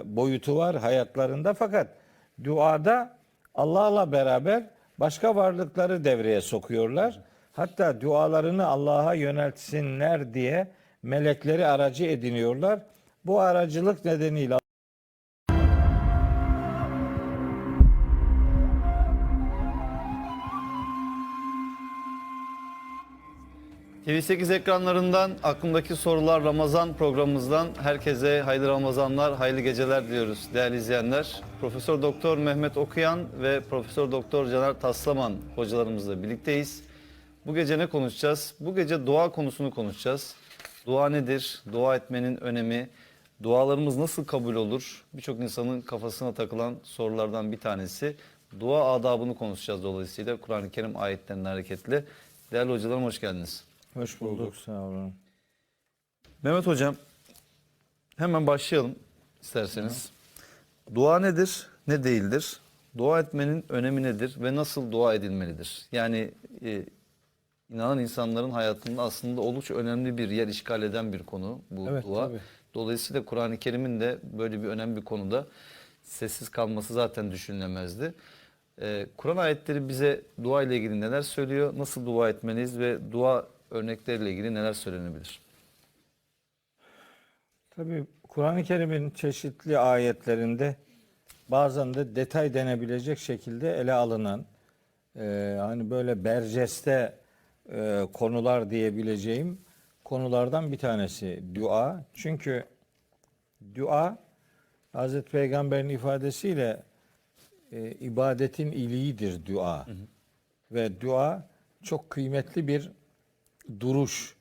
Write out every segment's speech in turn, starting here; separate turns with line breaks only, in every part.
boyutu var hayatlarında, fakat duada Allah'la beraber başka varlıkları devreye sokuyorlar. Hatta dualarını Allah'a yöneltsinler diye melekleri aracı ediniyorlar. Bu aracılık nedeniyle
TV8 ekranlarından Aklımdaki Sorular Ramazan programımızdan herkese hayırlı Ramazanlar, hayırlı geceler diliyoruz değerli izleyenler. Profesör Doktor Mehmet Okuyan ve Profesör Doktor Caner Taslaman hocalarımızla birlikteyiz. Bu gece ne konuşacağız? Bu gece dua konusunu konuşacağız. Dua nedir? Dua etmenin önemi, dualarımız nasıl kabul olur? Birçok insanın kafasına takılan sorulardan bir tanesi. Dua adabını konuşacağız dolayısıyla Kur'an-ı Kerim ayetlerinden hareketle. Değerli hocalarım hoş geldiniz.
hoş bulduk, sağ olun.
Mehmet Hocam, hemen başlayalım isterseniz. Dua nedir, ne değildir? Dua etmenin önemi nedir ve nasıl dua edilmelidir? Yani inanan insanların hayatında aslında oldukça önemli bir yer işgal eden bir konu bu
Evet,
dua.
tabii.
Dolayısıyla Kur'an-ı Kerim'in de böyle bir önemli bir konuda sessiz kalması zaten düşünülemezdi. Kur'an ayetleri bize dua ile ilgili neler söylüyor, nasıl dua etmeliyiz ve dua örnekleriyle ilgili neler söylenebilir?
Tabii Kur'an-ı Kerim'in çeşitli ayetlerinde bazen de detay denebilecek şekilde ele alınan hani böyle berceste konular diyebileceğim konulardan bir tanesi dua. Çünkü dua Hazreti Peygamber'in ifadesiyle ibadetin iliğidir dua. Ve dua çok kıymetli bir duruş.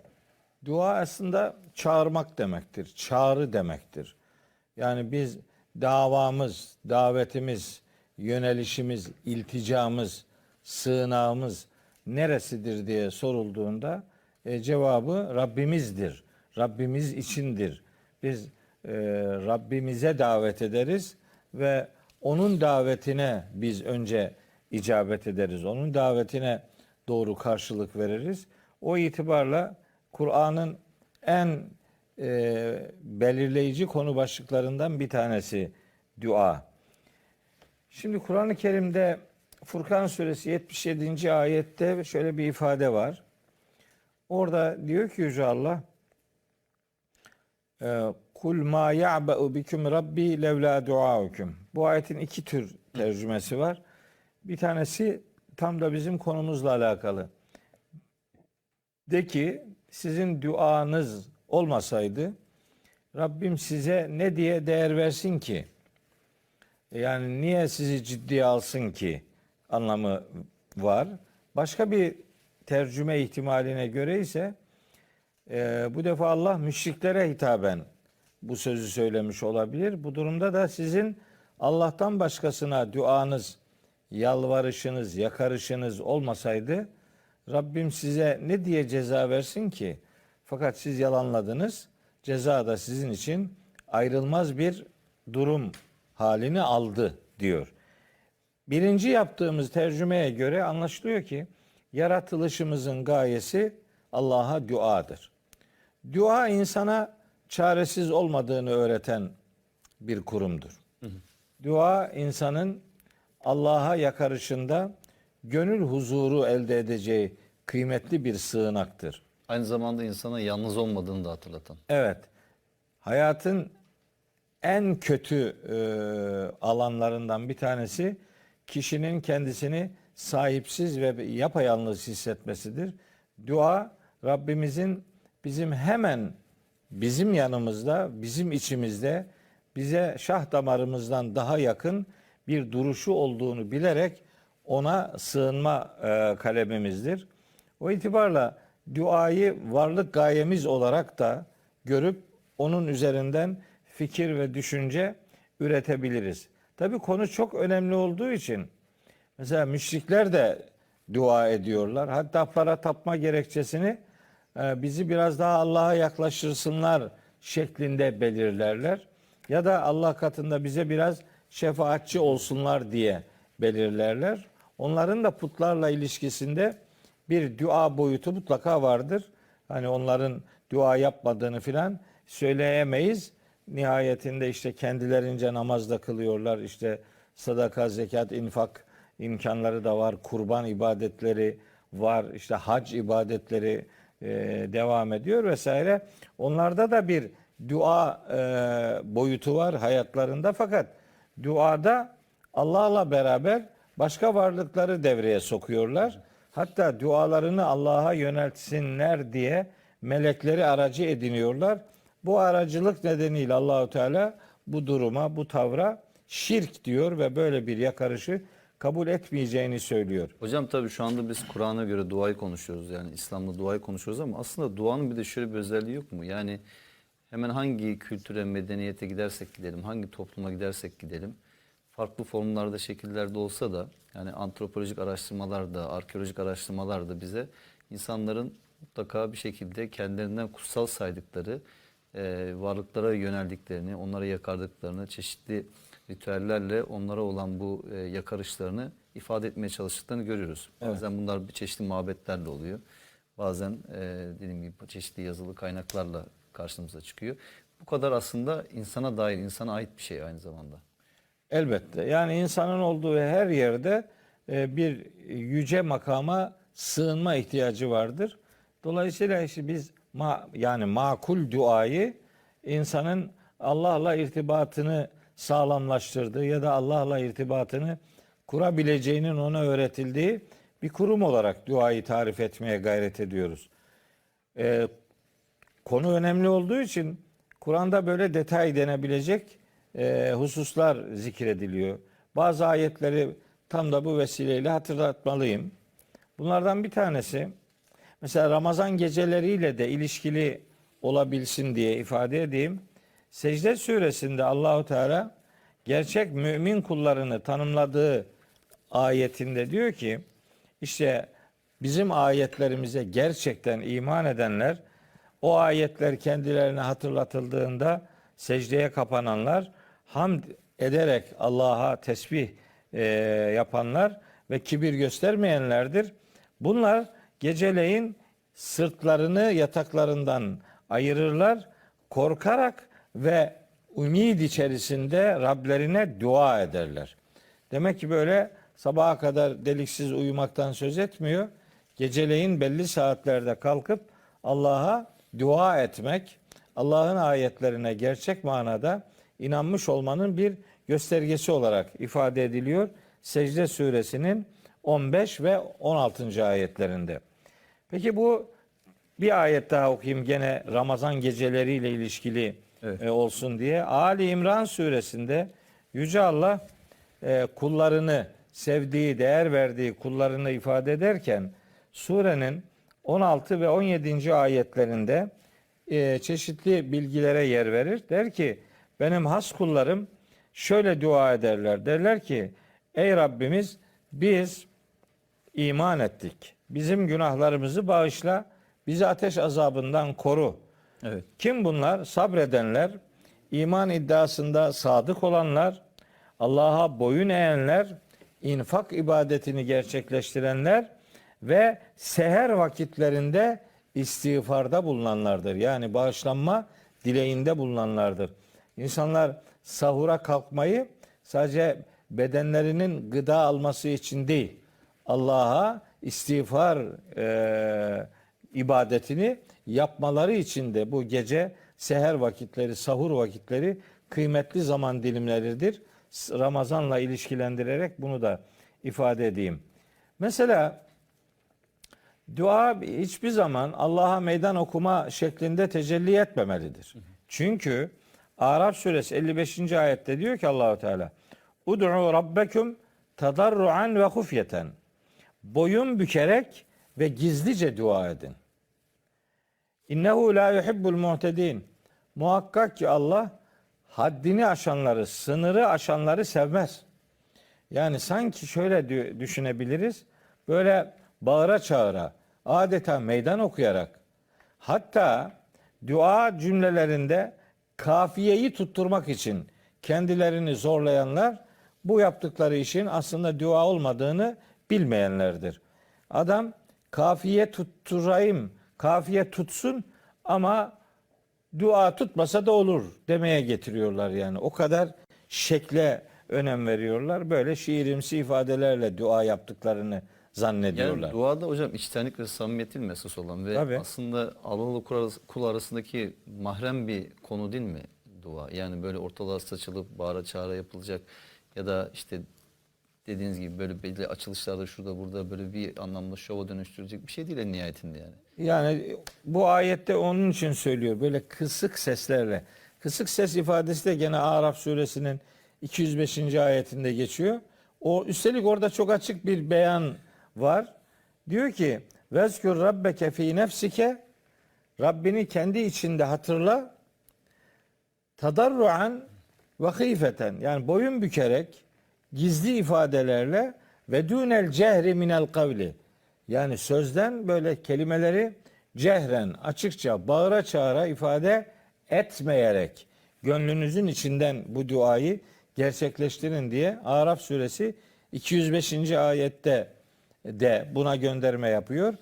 Dua aslında çağırmak demektir. Çağrı demektir. Yani biz davamız, davetimiz, yönelişimiz, ilticamız, sığınağımız neresidir diye sorulduğunda cevabı Rabbimizdir. Rabbimiz içindir. Biz Rabbimize davet ederiz ve onun davetine biz önce icabet ederiz. Onun davetine doğru karşılık veririz. O itibarla Kur'an'ın en belirleyici konu başlıklarından bir tanesi dua. Şimdi Kur'an-ı Kerim'de Furkan Suresi 77. ayette şöyle bir ifade var. Orada diyor ki Yüce Allah, Kul ma ya'ba'u bikum rabbi levla duaukum. Bu ayetin iki tür tercümesi var. Bir tanesi tam da bizim konumuzla alakalı. De ki sizin duanız olmasaydı Rabbim size ne diye değer versin ki? Yani niye sizi ciddiye alsın ki anlamı var. Başka bir tercüme ihtimaline göre ise bu defa Allah müşriklere hitaben bu sözü söylemiş olabilir. Bu durumda da sizin Allah'tan başkasına duanız, yalvarışınız, yakarışınız olmasaydı Rabbim size ne diye ceza versin ki? Fakat siz yalanladınız. Ceza da sizin için ayrılmaz bir durum halini aldı diyor. Birinci yaptığımız tercümeye göre anlaşılıyor ki yaratılışımızın gayesi Allah'a duadır. Dua insana çaresiz olmadığını öğreten bir kurumdur. Dua insanın Allah'a yakarışında gönül huzuru elde edeceği kıymetli bir sığınaktır.
Aynı zamanda insana yalnız olmadığını da hatırlatan.
Evet, hayatın en kötü alanlarından bir tanesi kişinin kendisini sahipsiz ve yapayalnız hissetmesidir. Dua Rabbimizin bizim yanımızda, bizim içimizde bize şah damarımızdan daha yakın bir duruşu olduğunu bilerek ona sığınma kalemimizdir. O itibarla duayı varlık gayemiz olarak da görüp onun üzerinden fikir ve düşünce üretebiliriz. Tabii konu çok önemli olduğu için mesela müşrikler de dua ediyorlar. Hatta para tapma gerekçesini bizi biraz daha Allah'a yaklaştırsınlar şeklinde belirlerler. Ya da Allah katında bize biraz şefaatçi olsunlar diye belirlerler. Onların da putlarla ilişkisinde bir dua boyutu mutlaka vardır. Hani onların dua yapmadığını filan söyleyemeyiz. nihayetinde işte kendilerince namaz da kılıyorlar. İşte sadaka, zekat, infak imkanları da var. Kurban ibadetleri var. İşte hac ibadetleri devam ediyor vesaire. Onlarda da bir dua boyutu var hayatlarında, fakat duada Allah'la beraber başka varlıkları devreye sokuyorlar. Hatta dualarını Allah'a yöneltsinler diye melekleri aracı ediniyorlar. Bu aracılık nedeniyle Allahu Teala bu duruma, bu tavra şirk diyor ve böyle bir yakarışı kabul etmeyeceğini söylüyor.
Hocam tabii şu anda biz Kur'an'a göre duayı konuşuyoruz. Yani İslam'da duayı konuşuyoruz ama aslında duanın bir de şöyle bir özelliği yok mu? Yani hemen hangi kültüre, medeniyete gidersek gidelim, hangi topluma gidersek gidelim, farklı formlarda, şekillerde olsa da, yani antropolojik araştırmalar da, arkeolojik araştırmalar da bize insanların mutlaka bir şekilde kendilerinden kutsal saydıkları varlıklara yöneldiklerini, onlara yakardıklarını, çeşitli ritüellerle onlara olan bu yakarışlarını ifade etmeye çalıştıklarını görüyoruz. Bazen bunlar bir çeşitli mabetlerle oluyor. Bazen dediğim gibi çeşitli yazılı kaynaklarla karşımıza çıkıyor. Bu kadar aslında insana dair, insana ait bir şey aynı zamanda.
Elbette. Yani insanın olduğu her yerde bir yüce makama sığınma ihtiyacı vardır. Dolayısıyla işte biz yani makul duayı, insanın Allah'la irtibatını sağlamlaştırdığı ya da Allah'la irtibatını kurabileceğinin ona öğretildiği bir kurum olarak duayı tarif etmeye gayret ediyoruz. Konu önemli olduğu için Kur'an'da böyle detay denebilecek hususlar zikrediliyor. Bazı ayetleri tam da bu vesileyle hatırlatmalıyım. Bunlardan bir tanesi, mesela Ramazan geceleriyle de ilişkili olabilsin diye ifade edeyim. Secde suresinde Allahu Teala gerçek mümin kullarını tanımladığı ayetinde diyor ki, işte bizim ayetlerimize gerçekten iman edenler, o ayetler kendilerine hatırlatıldığında secdeye kapananlar, hamd ederek Allah'a tesbih yapanlar ve kibir göstermeyenlerdir. Bunlar geceleyin sırtlarını yataklarından ayırırlar, korkarak ve ümid içerisinde Rablerine dua ederler. Demek ki böyle sabaha kadar deliksiz uyumaktan söz etmiyor. Geceleyin belli saatlerde kalkıp Allah'a dua etmek, Allah'ın ayetlerine gerçek manada inanmış olmanın bir göstergesi olarak ifade ediliyor. Secde suresinin 15 ve 16. ayetlerinde. Peki bu bir ayet daha okuyayım, gene Ramazan geceleriyle ilişkili olsun diye. Ali İmran suresinde Yüce Allah kullarını sevdiği, değer verdiği kullarını ifade ederken surenin 16 ve 17. ayetlerinde çeşitli bilgilere yer verir. Der ki, benim has kullarım şöyle dua ederler. Derler ki, ey Rabbimiz, biz iman ettik. Bizim günahlarımızı bağışla, bizi ateş azabından koru.
Evet.
Kim bunlar? Sabredenler, iman iddiasında sadık olanlar, Allah'a boyun eğenler, infak ibadetini gerçekleştirenler ve seher vakitlerinde istiğfarda bulunanlardır. Yani bağışlanma dileğinde bulunanlardır. İnsanlar sahura kalkmayı sadece bedenlerinin gıda alması için değil, Allah'a istiğfar ibadetini yapmaları için de bu gece seher vakitleri, sahur vakitleri kıymetli zaman dilimleridir. Ramazanla ilişkilendirerek bunu da ifade edeyim. Mesela dua hiçbir zaman Allah'a meydan okuma şeklinde tecelli etmemelidir. Çünkü Araf suresi 55. ayette diyor ki Allahu Teala, Ud'u rabbekum tadarruan ve hufyeten. Boyun bükerek ve gizlice dua edin. İnnehu la yuhibbul mu'tedin. Muhakkak ki Allah haddini aşanları, sınırı aşanları sevmez. Yani sanki şöyle düşünebiliriz. Böyle bağıra çağıra, adeta meydan okuyarak, hatta dua cümlelerinde kafiyeyi tutturmak için kendilerini zorlayanlar, bu yaptıkları işin aslında dua olmadığını bilmeyenlerdir. Adam kafiye tutturayım, kafiye tutsun ama dua tutmasa da olur demeye getiriyorlar yani. O kadar şekle önem veriyorlar. Böyle şiirimsi ifadelerle dua yaptıklarını zannediyorlar.
Yani duada hocam içtenlik ve samimiyetin mesaj olan ve
Tabii.
aslında Allah'la kul arasındaki mahrem bir konu değil mi dua? Yani böyle ortalığa saçılıp bağıra çağıra yapılacak ya da işte dediğiniz gibi böyle belli açılışlarda şurada burada böyle bir anlamda şova dönüştürecek bir şey değil en nihayetinde yani.
Yani bu ayette onun için söylüyor. Böyle kısık seslerle. Kısık ses ifadesi de gene Araf suresinin 205. ayetinde geçiyor. O üstelik orada çok açık bir beyan var. Diyor ki: "Vezkur rabbeke fi nefsike", Rabbini kendi içinde hatırla. "Tadarruan ve hîfeten", yani boyun bükerek, gizli ifadelerle, ve dûnel cehri minel kavli, yani sözden böyle kelimeleri cehren, açıkça, bağıra çağıra ifade etmeyerek gönlünüzün içinden bu duayı gerçekleştirin diye Araf suresi 205. ayette de buna gönderme yapıyor.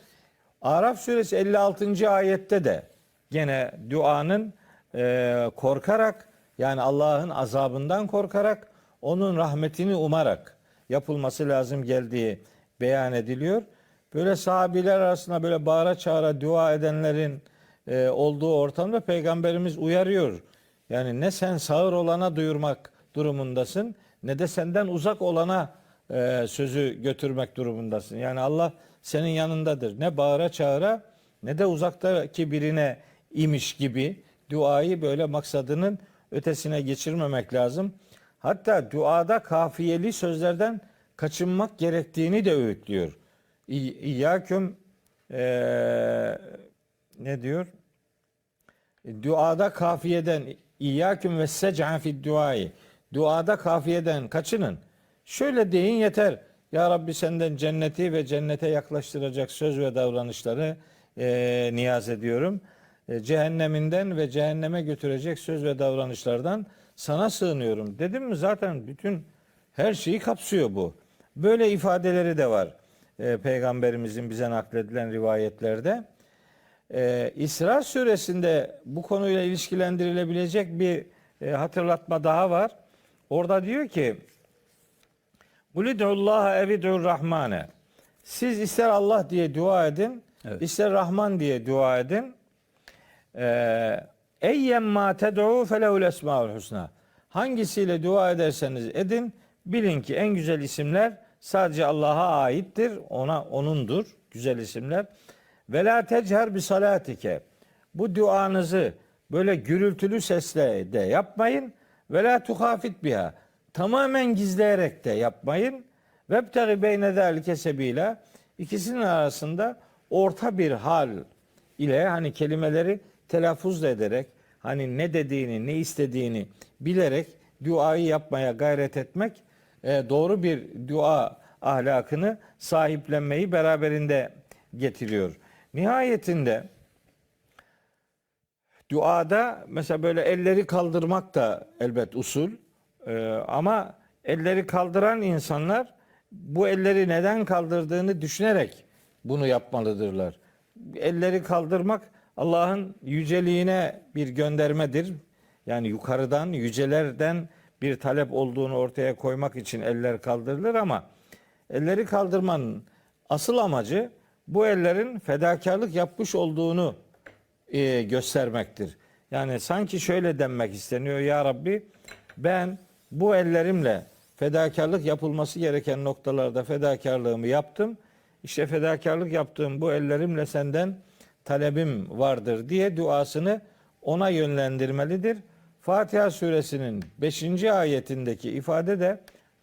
Araf suresi 56. ayette de gene duanın korkarak, yani Allah'ın azabından korkarak, onun rahmetini umarak yapılması lazım geldiği beyan ediliyor. Böyle sahabiler arasında böyle bağıra çağıra dua edenlerin olduğu ortamda Peygamberimiz uyarıyor. Yani ne sen sağır olana duyurmak durumundasın, ne de senden uzak olana sözü götürmek durumundasın. Yani Allah senin yanındadır. Ne bağıra çağıra ne de uzaktaki birine imiş gibi duayı böyle maksadının ötesine geçirmemek lazım. Hatta duada kafiyeli sözlerden kaçınmak gerektiğini de öğütlüyor. İyyâküm ne diyor? Duada kafiyeden, İyyâküm ve sec'a fid duayı. Duada kafiyeden kaçının. Şöyle deyin yeter: Ya Rabbi, senden cenneti ve cennete yaklaştıracak söz ve davranışları niyaz ediyorum. Cehenneminden ve cehenneme götürecek söz ve davranışlardan sana sığınıyorum. Dedim mi zaten bütün her şeyi kapsıyor bu. Böyle ifadeleri de var Peygamberimizin bize nakledilen rivayetlerde. İsra suresinde bu konuyla ilişkilendirilebilecek bir hatırlatma daha var. Orada diyor ki: "Kulid'ullaha evid'ur rahmane." Siz ister Allah diye dua edin,
Evet.
ister Rahman diye dua edin. Eyyemma ted'u felehul esmaul husna. Hangisiyle dua ederseniz edin, bilin ki en güzel isimler sadece Allah'a aittir. Onundur güzel isimler. Ve la techer bi salatike. Bu duanızı böyle gürültülü sesle de yapmayın. Ve la tuhafit biha. Tamamen gizleyerek de yapmayın. Vebtegi beyne zalike sebila. İkisinin arasında orta bir hal ile, hani kelimeleri telaffuz ederek, hani ne dediğini, ne istediğini bilerek duayı yapmaya gayret etmek doğru bir dua ahlakını sahiplenmeyi beraberinde getiriyor. Nihayetinde duada mesela böyle elleri kaldırmak da elbet usul. Ama elleri kaldıran insanlar bu elleri neden kaldırdığını düşünerek bunu yapmalıdırlar. Elleri kaldırmak Allah'ın yüceliğine bir göndermedir. Yani yukarıdan, yücelerden bir talep olduğunu ortaya koymak için eller kaldırılır, ama elleri kaldırmanın asıl amacı bu ellerin fedakarlık yapmış olduğunu göstermektir. Yani sanki şöyle denmek isteniyor: Ya Rabbi, ben bu ellerimle fedakarlık yapılması gereken noktalarda fedakarlığımı yaptım. İşte fedakarlık yaptığım bu ellerimle senden talebim vardır diye duasını ona yönlendirmelidir. Fatiha suresinin 5. ayetindeki ifade de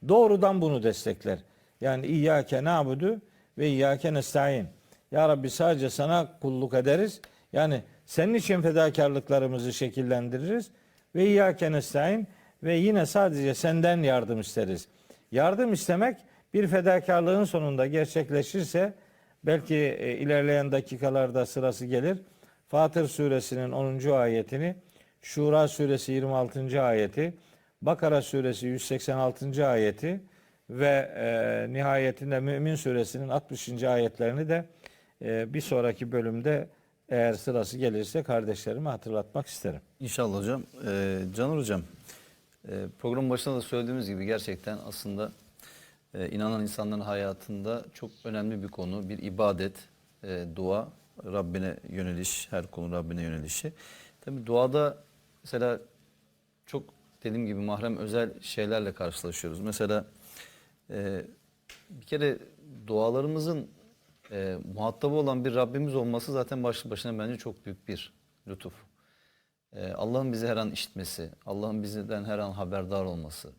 doğrudan bunu destekler. Yani İyyâke na'budu ve İyyâke nestaîn. Ya Rabbi, sadece sana kulluk ederiz. Yani senin için fedakarlıklarımızı şekillendiririz. Ve İyyâke nestaîn, ve yine sadece senden yardım isteriz. Yardım istemek bir fedakarlığın sonunda gerçekleşirse belki ilerleyen dakikalarda sırası gelir. Fatır suresinin 10. ayetini, Şura suresi 26. ayeti, Bakara suresi 186. ayeti ve nihayetinde Mümin suresinin 60. ayetlerini de bir sonraki bölümde Eğer sırası gelirse kardeşlerime hatırlatmak isterim.
İnşallah hocam. Caner hocam, programın başında da söylediğimiz gibi gerçekten aslında inanan insanların hayatında çok önemli bir konu, bir ibadet, dua, Rabbine yöneliş, her konu Rabbine yönelişi. Tabii duada mesela çok dediğim gibi mahrem özel şeylerle karşılaşıyoruz. Mesela bir kere dualarımızın muhatabı olan bir Rabbimiz olması zaten başlı başına bence çok büyük bir lütuf. Allah'ın bizi her an işitmesi, Allah'ın bizden her an haberdar olması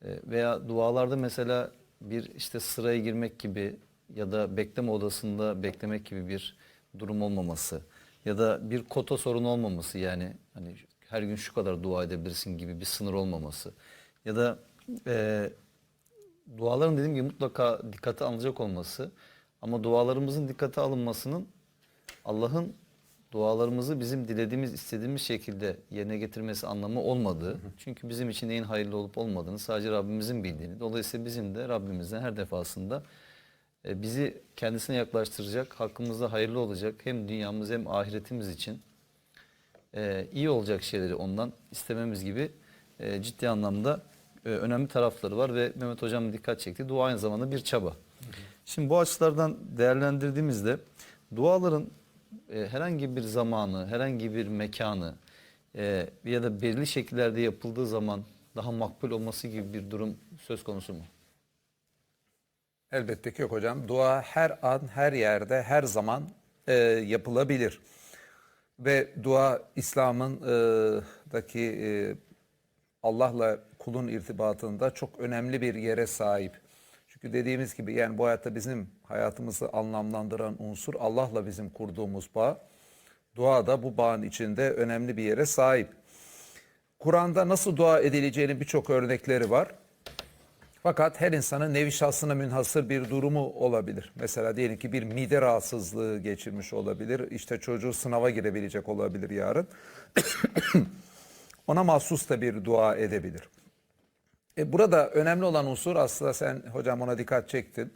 veya dualarda mesela bir işte sıraya girmek gibi ya da bekleme odasında beklemek gibi bir durum olmaması ya da bir kota sorunu olmaması, yani hani her gün şu kadar dua edebilirsin gibi bir sınır olmaması ya da duaların dediğim gibi mutlaka dikkate alınacak olması, ama dualarımızın dikkate alınmasının Allah'ın dualarımızı bizim dilediğimiz, istediğimiz şekilde yerine getirmesi anlamı olmadığı. Çünkü bizim için neyin hayırlı olup olmadığını sadece Rabbimizin bildiğini. Dolayısıyla bizim de Rabbimizden her defasında bizi kendisine yaklaştıracak, hakkımızda hayırlı olacak hem dünyamız hem ahiretimiz için iyi olacak şeyleri ondan istememiz gibi ciddi anlamda önemli tarafları var ve Mehmet Hocam dikkat çekti. Dua aynı zamanda bir çaba. Şimdi bu açılardan değerlendirdiğimizde duaların herhangi bir zamanı, herhangi bir mekanı ya da belirli şekillerde yapıldığı zaman daha makbul olması gibi bir durum söz konusu mu?
Elbette ki yok hocam. Dua her an, her yerde, her zaman yapılabilir. Ve dua İslam'ın Allah'la kulun irtibatında çok önemli bir yere sahip. Çünkü dediğimiz gibi yani bu hayatta bizim hayatımızı anlamlandıran unsur Allah'la bizim kurduğumuz bağ. Dua da bu bağın içinde önemli bir yere sahip. Kur'an'da nasıl dua edileceğinin birçok örnekleri var. Fakat her insanın nevi şahsına münhasır bir durumu olabilir. Mesela diyelim ki bir mide rahatsızlığı geçirmiş olabilir. İşte çocuğu sınava girebilecek olabilir yarın. Ona mahsus da bir dua edebilir. Burada önemli olan unsur aslında sen hocam ona dikkat çektin.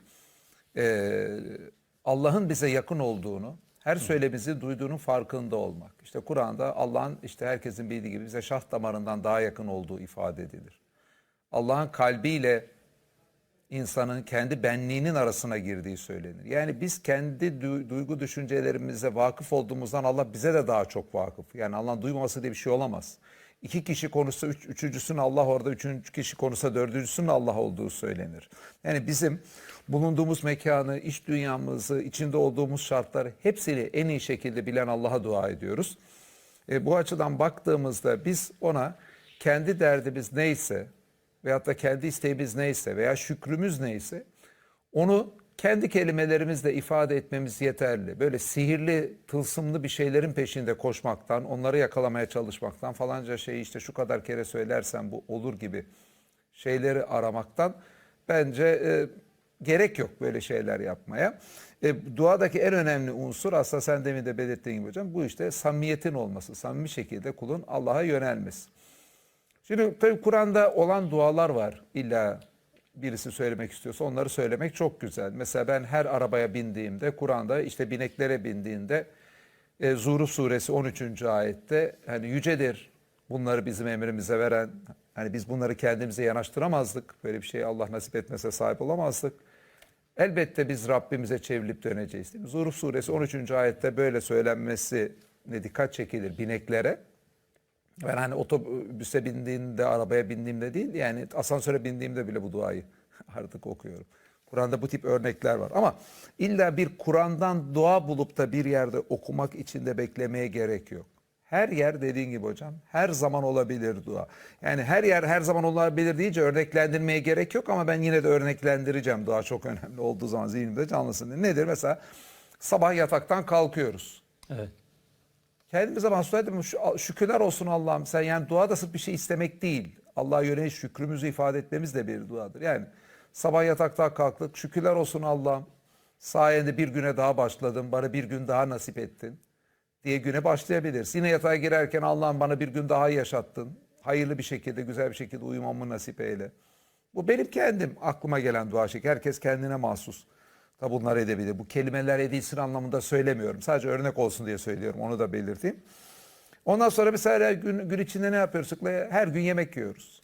Allah'ın bize yakın olduğunu, her söylemimizi duyduğunun farkında olmak. İşte Kur'an'da Allah'ın işte herkesin bildiği gibi bize şah damarından daha yakın olduğu ifade edilir. Allah'ın kalbiyle insanın kendi benliğinin arasına girdiği söylenir. Yani biz kendi duygu düşüncelerimize vakıf olduğumuzdan Allah bize de daha çok vakıf. Yani Allah'ın duymaması diye bir şey olamaz. İki kişi konuşsa üçüncüsünün Allah orada, üçüncü kişi konuşsa dördüncüsünün Allah olduğu söylenir. Yani bizim bulunduğumuz mekanı, iç dünyamızı, içinde olduğumuz şartları hepsiyle en iyi şekilde bilen Allah'a dua ediyoruz. Bu açıdan baktığımızda biz ona kendi derdimiz neyse veyahut da kendi isteğimiz neyse veya şükrümüz neyse onu kendi kelimelerimizle ifade etmemiz yeterli. Böyle sihirli, tılsımlı bir şeylerin peşinde koşmaktan, onları yakalamaya çalışmaktan, falanca şeyi işte şu kadar kere söylersen bu olur gibi şeyleri aramaktan bence gerek yok böyle şeyler yapmaya. Duadaki en önemli unsur aslında sen demin de belirttiğin gibi hocam bu işte samimiyetin olması, samimi şekilde kulun Allah'a yönelmesi. Şimdi tabii Kur'an'da olan dualar var. İlla birisi söylemek istiyorsa onları söylemek çok güzel. Mesela ben her arabaya bindiğimde Kur'an'da işte bineklere bindiğinde Zuhruf suresi 13. ayette hani yücedir bunları bizim emrimize veren, hani biz bunları kendimize yanaştıramazdık. Böyle bir şey Allah nasip etmese sahip olamazdık. Elbette biz Rabbimize çevrilip döneceğiz değil mi? Zuhruf suresi 13. ayette böyle söylenmesine dikkat çekilir bineklere. Ben hani otobüse bindiğimde, arabaya bindiğimde değil, yani asansöre bindiğimde bile bu duayı artık okuyorum. Kur'an'da bu tip örnekler var. Ama illa bir Kur'an'dan dua bulup da bir yerde okumak için de beklemeye gerek yok. Her yer dediğin gibi hocam, her zaman olabilir dua. Yani her yer her zaman olabilir deyince örneklendirmeye gerek yok ama ben yine de örneklendireceğim. Dua çok önemli olduğu zaman zihnimde canlısın. Nedir? Mesela sabah yataktan kalkıyoruz.
Evet.
Kendimize mahsus edelim. Şükürler olsun Allah'ım sen. Yani dua da sırf bir şey istemek değil. Allah'a yönelik şükrümüzü ifade etmemiz de bir duadır. Yani sabah yataktan kalktık. Şükürler olsun Allah'ım. Sayende bir güne daha başladım. Bana bir gün daha nasip ettin diye güne başlayabiliriz. Yine yatağa girerken Allah'ım bana bir gün daha yaşattın. Hayırlı bir şekilde, güzel bir şekilde uyumamı nasip eyle. Bu benim kendim aklıma gelen dua şekli. Herkes kendine mahsus. da bunlar edebilir. Bu kelimeler edilsin anlamında söylemiyorum. Sadece örnek olsun diye söylüyorum. Onu da belirteyim. Ondan sonra mesela her gün içinde ne yapıyoruz? Her gün yemek yiyoruz.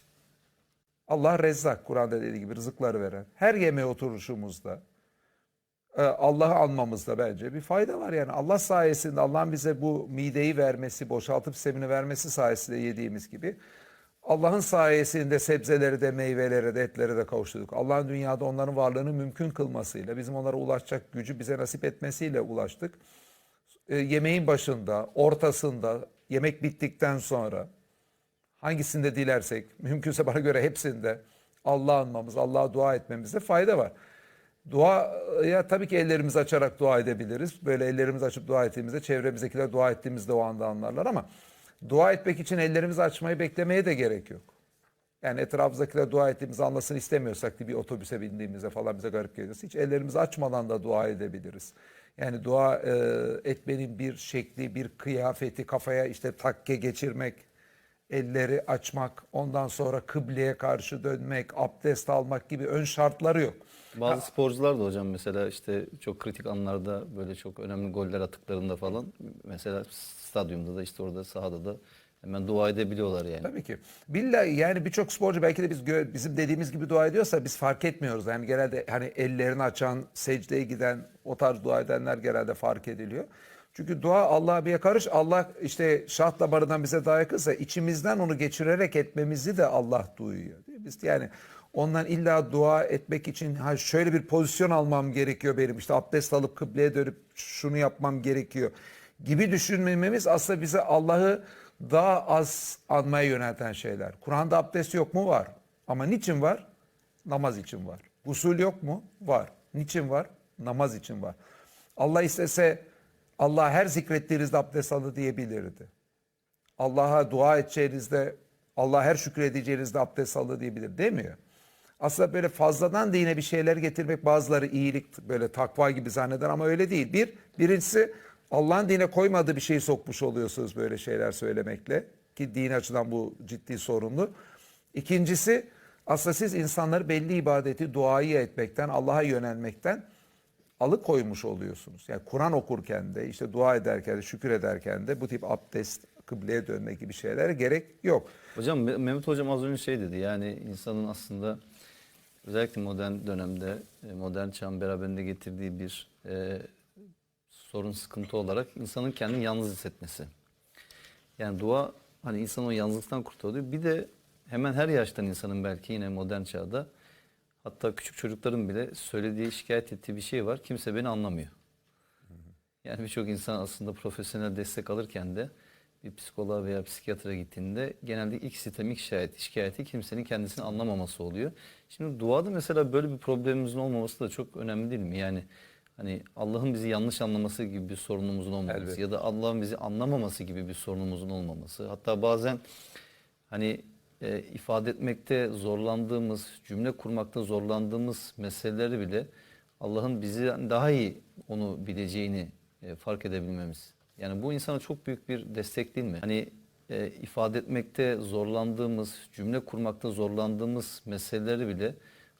Allah Rezzak, Kur'an'da dediği gibi rızıkları veren. Her yemeğe oturuşumuzda Allah'ı anmamızda bence bir fayda var. Yani Allah sayesinde, Allah'ın bize bu mideyi vermesi, boşaltıp semini vermesi sayesinde yediğimiz gibi Allah'ın sayesinde sebzeleri de, meyveleri de, etleri de kavuşturduk. Allah'ın dünyada onların varlığını mümkün kılmasıyla, bizim onlara ulaşacak gücü bize nasip etmesiyle ulaştık. Yemeğin başında, ortasında, yemek bittikten sonra hangisinde dilersek, mümkünse bana göre hepsinde Allah'ı anmamız, Allah'a dua etmemizde fayda var. Duaya tabii ki ellerimizi açarak dua edebiliriz. Böyle ellerimizi açıp dua ettiğimizde çevremizdekiler dua ettiğimizde o anda anlarlar ama dua etmek için ellerimizi açmayı beklemeye de gerek yok. Yani etrafımızdakiler dua ettiğimizi anlasın istemiyorsak bir otobüse bindiğimizde falan bize garip geliyorsa hiç ellerimizi açmadan da dua edebiliriz. Yani dua etmenin bir şekli, bir kıyafeti, kafaya işte takke geçirmek, elleri açmak, ondan sonra kıbleye karşı dönmek, abdest almak gibi ön şartları yok.
Bazı sporcular da hocam mesela işte çok kritik anlarda böyle çok önemli goller attıklarında falan mesela stadyumda da işte orada sahada da hemen dua edebiliyorlar yani.
Tabii ki. Billahi yani birçok sporcu belki de bizim dediğimiz gibi dua ediyorsa biz fark etmiyoruz. Yani genelde hani ellerini açan, secdeye giden, o tarz dua edenler genelde fark ediliyor. Çünkü dua Allah'a bir karış. Allah işte şah damarından bize daha yakınsa içimizden onu geçirerek etmemizi de Allah duyuyor. Değil mi? Biz yani ondan illa dua etmek için şöyle bir pozisyon almam gerekiyor benim. İşte abdest alıp kıbleye dönüp şunu yapmam gerekiyor gibi düşünmememiz aslında bize Allah'ı daha az anmaya yönelten şeyler. Kur'an'da abdest yok mu? Var. Ama niçin var? Namaz için var. Gusül yok mu? Var. Niçin var? Namaz için var. Allah istese Allah her zikrettiğinizde abdest alın diyebilirdi. Allah'a dua edeceğinizde, Allah her şükredeceğinizde abdest alın diyebilir demiyor. Aslında böyle fazladan dine bir şeyler getirmek bazıları iyilik, böyle takva gibi zanneder ama öyle değil. Birincisi Allah'ın dine koymadığı bir şeyi sokmuş oluyorsunuz böyle şeyler söylemekle. Ki din açıdan bu ciddi sorunlu. İkincisi aslında siz insanları belli ibadeti, duayı etmekten, Allah'a yönelmekten alıkoymuş oluyorsunuz. Yani Kur'an okurken de, işte dua ederken de, şükür ederken de bu tip abdest, kıbleye dönmek gibi şeylere gerek yok.
Hocam Mehmet hocam az önce şey dedi yani insanın aslında özellikle modern dönemde modern çağın beraberinde getirdiği bir sorun sıkıntı olarak insanın kendini yalnız hissetmesi. Yani dua hani insanı o yalnızlıktan kurtarıyor. Bir de hemen her yaştan insanın belki yine modern çağda hatta küçük çocukların bile söylediği, şikayet ettiği bir şey var. Kimse beni anlamıyor. Yani birçok insan aslında profesyonel destek alırken de bir psikoloğa veya psikiyatra gittiğinde genelde ilk sistemik şikayeti kimsenin kendisini anlamaması oluyor. Şimdi duada mesela böyle bir problemimizin olmaması da çok önemli değil mi? Yani hani Allah'ın bizi yanlış anlaması gibi bir sorunumuzun olmaması
Elbette.
ya da Allah'ın bizi anlamaması gibi bir sorunumuzun olmaması. Hatta bazen hani ifade etmekte zorlandığımız, cümle kurmakta zorlandığımız meseleleri bile Allah'ın bizi daha iyi onu bileceğini fark edebilmemiz. Yani bu insana çok büyük bir destek değil mi? Hani ifade etmekte zorlandığımız, cümle kurmakta zorlandığımız meseleleri bile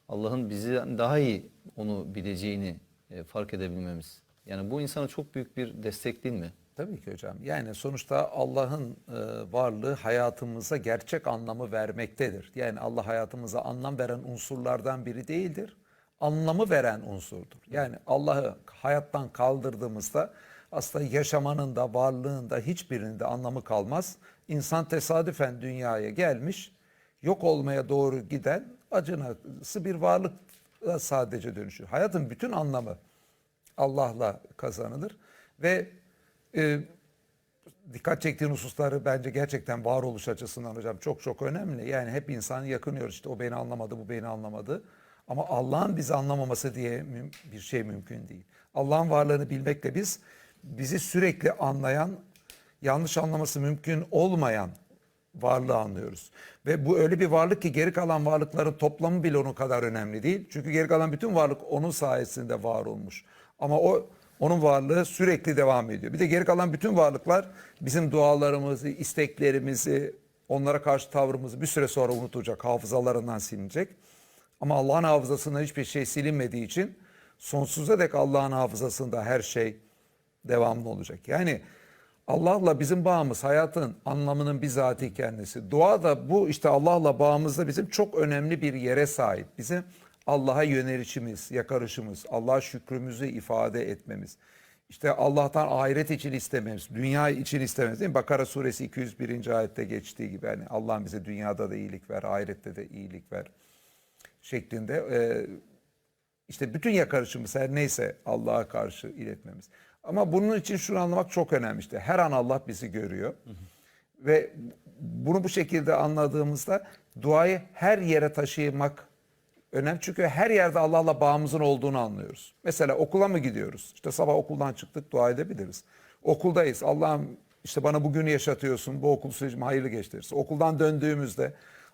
Allah'ın bizi daha iyi onu bileceğini fark edebilmemiz. Yani bu insana çok büyük bir destek değil mi?
Tabii ki hocam. Yani sonuçta Allah'ın varlığı hayatımıza gerçek anlamı vermektedir. Yani Allah hayatımıza anlam veren unsurlardan biri değildir. Anlamı veren unsurdur. Yani Allah'ı hayattan kaldırdığımızda aslında yaşamanın da varlığın da hiçbirinin de anlamı kalmaz. İnsan tesadüfen dünyaya gelmiş, yok olmaya doğru giden acınası bir varlık sadece dönüşür. Hayatın bütün anlamı Allah'la kazanılır ve dikkat çektiğin hususları bence gerçekten varoluş açısından hocam çok çok önemli. Yani hep insanı yakınıyoruz işte o beni anlamadı, bu beni anlamadı. Ama Allah'ın bizi anlamaması diye bir şey mümkün değil. Allah'ın varlığını bilmekle biz bizi sürekli anlayan, yanlış anlaması mümkün olmayan varlığı anlıyoruz. Ve bu öyle bir varlık ki geri kalan varlıkların toplamı bile onun kadar önemli değil. Çünkü geri kalan bütün varlık onun sayesinde var olmuş. Ama onun varlığı sürekli devam ediyor. Bir de geri kalan bütün varlıklar bizim dualarımızı, isteklerimizi, onlara karşı tavrımızı bir süre sonra unutacak, hafızalarından silinecek. Ama Allah'ın hafızasından hiçbir şey silinmediği için sonsuza dek Allah'ın hafızasında her şey devamlı olacak. Yani Allah'la bizim bağımız hayatın anlamının bizatihi kendisi. Dua da bu işte Allah'la bağımızda bizim çok önemli bir yere sahip. Bizim Allah'a yönelişimiz, yakarışımız, Allah'a şükrümüzü ifade etmemiz. İşte Allah'tan ahiret için istememiz, dünya için istememiz değil mi? Bakara suresi 201. ayette geçtiği gibi yani Allah'ım bize dünyada da iyilik ver, ahirette de iyilik ver şeklinde. İşte bütün yakarışımız her neyse Allah'a karşı iletmemiz. Ama bunun için şunu anlamak çok önemli işte. Her an Allah bizi görüyor. Ve bunu bu şekilde anladığımızda duayı her yere taşımak önemli. Çünkü her yerde Allah'la bağımızın olduğunu anlıyoruz. Mesela okula mı gidiyoruz? İşte sabah okuldan çıktık, dua edebiliriz. Okuldayız. Allah'ım işte bana bugünü yaşatıyorsun. Bu okul sürecimi hayırlı geçtirirsin. Okuldan döndüğümüzde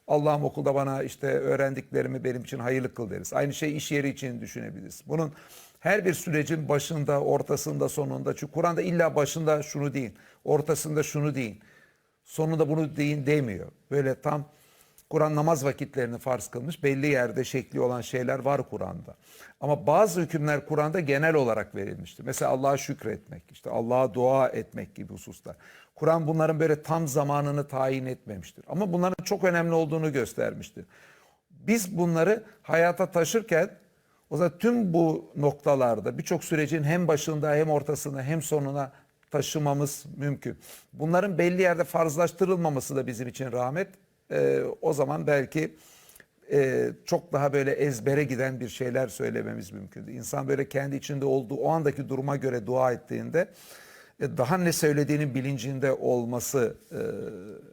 Allah'ım okulda bana işte öğrendiklerimi benim için hayırlı kıl deriz. Aynı şey iş yeri için düşünebiliriz. Bunun her bir sürecin başında, ortasında, sonunda. Çünkü Kur'an'da illa başında şunu deyin, ortasında şunu deyin, sonunda bunu deyin demiyor. Böyle tam Kur'an namaz vakitlerini farz kılmış. Belli yerde şekli olan şeyler var Kur'an'da. Ama bazı hükümler Kur'an'da genel olarak verilmiştir. Mesela Allah'a şükretmek, işte Allah'a dua etmek gibi hususlar. Kur'an bunların böyle tam zamanını tayin etmemiştir. Ama bunların çok önemli olduğunu göstermiştir. Biz bunları hayata taşırken o zaman tüm bu noktalarda birçok sürecin hem başında hem ortasında hem sonuna taşımamız mümkün. Bunların belli yerde farzlaştırılmaması da bizim için rahmet. O zaman belki çok daha böyle ezbere giden bir şeyler söylememiz mümkün. İnsan böyle kendi içinde olduğu o andaki duruma göre dua ettiğinde daha ne söylediğinin bilincinde olması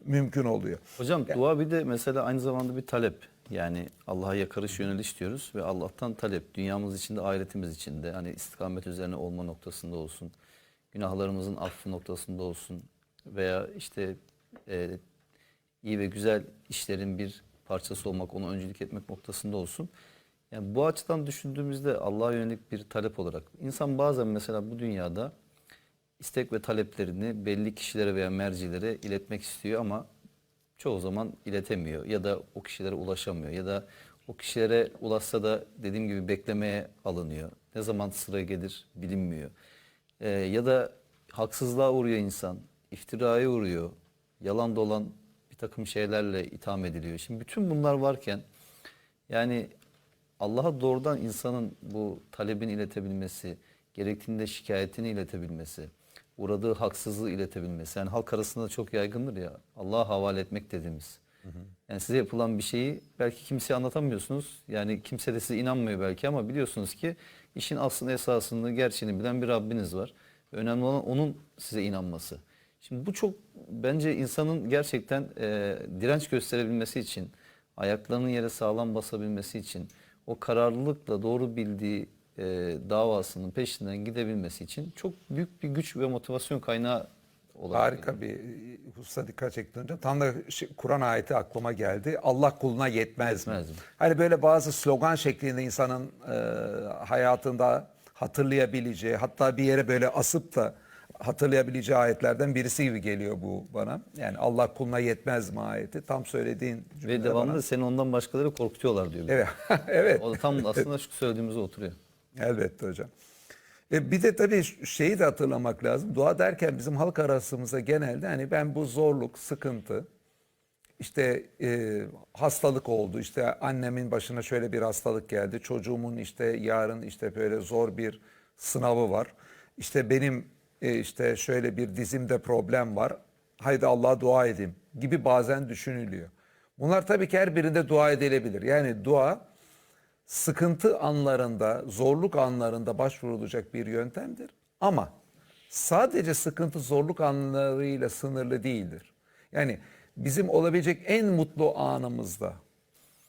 mümkün oluyor.
Hocam dua bir de mesela aynı zamanda bir talep. Yani Allah'a yakarış yöneliş diyoruz ve Allah'tan talep. Dünyamız içinde, ahiretimiz içinde. Hani istikamet üzerine olma noktasında olsun. Günahlarımızın affı noktasında olsun. Veya işte iyi ve güzel işlerin bir parçası olmak, ona öncülük etmek noktasında olsun. Yani bu açıdan düşündüğümüzde Allah'a yönelik bir talep olarak insan bazen mesela bu dünyada istek ve taleplerini belli kişilere veya mercilere iletmek istiyor ama çoğu zaman iletemiyor ya da o kişilere ulaşamıyor ya da o kişilere ulaşsa da dediğim gibi beklemeye alınıyor. Ne zaman sıra gelir bilinmiyor. Ya da haksızlığa uğruyor insan, iftiraya uğruyor, yalan dolan bir takım şeylerle itham ediliyor. Şimdi bütün bunlar varken yani Allah'a doğrudan insanın bu talebini iletebilmesi, gerektiğinde şikayetini iletebilmesi, uğradığı haksızlığı iletebilmesi. Yani halk arasında çok yaygındır ya Allah'a havale etmek dediğimiz. Yani size yapılan bir şeyi belki kimseye anlatamıyorsunuz. Yani kimse de size inanmıyor belki ama biliyorsunuz ki işin aslında esasını, gerçeğini bilen bir Rabbiniz var. Önemli olan onun size inanması. Şimdi bu çok bence insanın gerçekten direnç gösterebilmesi için, ayaklarının yere sağlam basabilmesi için, o kararlılıkla doğru bildiği davasının peşinden gidebilmesi için çok büyük bir güç ve motivasyon kaynağı olarak.
Harika bir hususa dikkat çektin hocam. Tam da Kur'an ayeti aklıma geldi. Allah kuluna yetmez mi?
Yetmez mi?
Hani böyle bazı slogan şeklinde insanın hayatında hatırlayabileceği, hatta bir yere böyle asıp da hatırlayabileceği ayetlerden birisi gibi geliyor bu bana. Yani Allah kuluna yetmez mi ayeti. Tam söylediğin cümle
Ve devamlı
bana.
da seni ondan başkaları korkutuyorlar diyor.
Evet. Evet.
O da tam aslında şu söylediğimize oturuyor.
Elbette hocam. Bir de tabii şeyi de hatırlamak lazım. Dua derken bizim halk arasımızda genelde hani ben bu zorluk, sıkıntı, işte hastalık oldu, işte annemin başına şöyle bir hastalık geldi, çocuğumun işte yarın işte böyle zor bir sınavı var, işte benim işte şöyle bir dizimde problem var, haydi Allah'a dua edeyim gibi bazen düşünülüyor. Bunlar tabii ki her birinde dua edilebilir. Yani dua sıkıntı anlarında, zorluk anlarında başvurulacak bir yöntemdir. Ama sadece sıkıntı, zorluk anlarıyla sınırlı değildir. Yani bizim olabilecek en mutlu anımızda,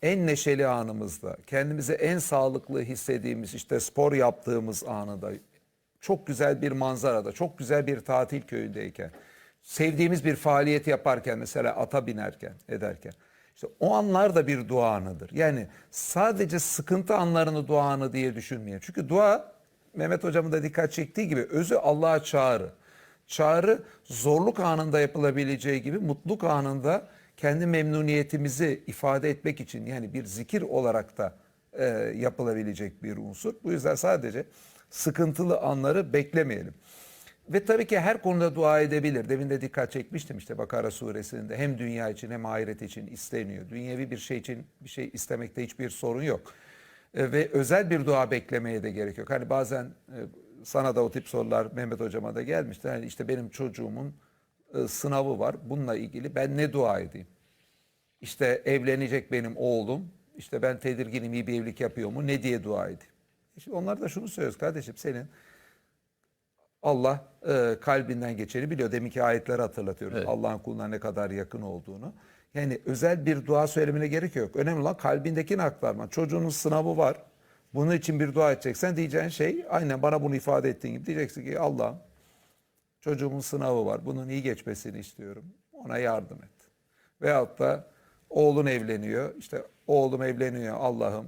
en neşeli anımızda, kendimizi en sağlıklı hissettiğimiz, işte spor yaptığımız anında, çok güzel bir manzarada, çok güzel bir tatil köyündeyken, sevdiğimiz bir faaliyet yaparken, mesela ata binerken, ederken, İşte o anlar da bir dua anıdır. Yani sadece sıkıntı anlarını dua anı diye düşünmeyin. Çünkü dua, Mehmet Hocam'ın da dikkat çektiği gibi özü Allah'a çağrı. Çağrı zorluk anında yapılabileceği gibi mutluluk anında kendi memnuniyetimizi ifade etmek için, yani bir zikir olarak da yapılabilecek bir unsur. Bu yüzden sadece sıkıntılı anları beklemeyelim. Ve tabii ki her konuda dua edebilir. Demin de dikkat çekmiştim işte Bakara suresinde hem dünya için hem ahiret için isteniyor. Dünyevi bir şey için bir şey istemekte hiçbir sorun yok. Ve özel bir dua beklemeye de gerek yok. Hani bazen sana da o tip sorular Mehmet hocama da gelmişti. Hani işte benim çocuğumun sınavı var. Bununla ilgili ben ne dua edeyim? İşte evlenecek benim oğlum. İşte ben tedirginim, iyi bir evlilik yapıyor mu? Ne diye dua edeyim? İşte onlar da şunu söylüyoruz kardeşim, senin Allah kalbinden geçeni biliyor. Deminki ayetleri hatırlatıyoruz.
Evet.
Allah'ın kuluna ne kadar yakın olduğunu. Yani özel bir dua söylemene gerek yok. Önemli olan kalbindekini aktarman. Çocuğunun sınavı var. Bunun için bir dua edeceksen diyeceğin şey aynen bana bunu ifade ettiğin gibi. Diyeceksin ki Allah'ım çocuğumun sınavı var. Bunun iyi geçmesini istiyorum. Ona yardım et. Veyahut da oğlun evleniyor. İşte oğlum evleniyor Allah'ım.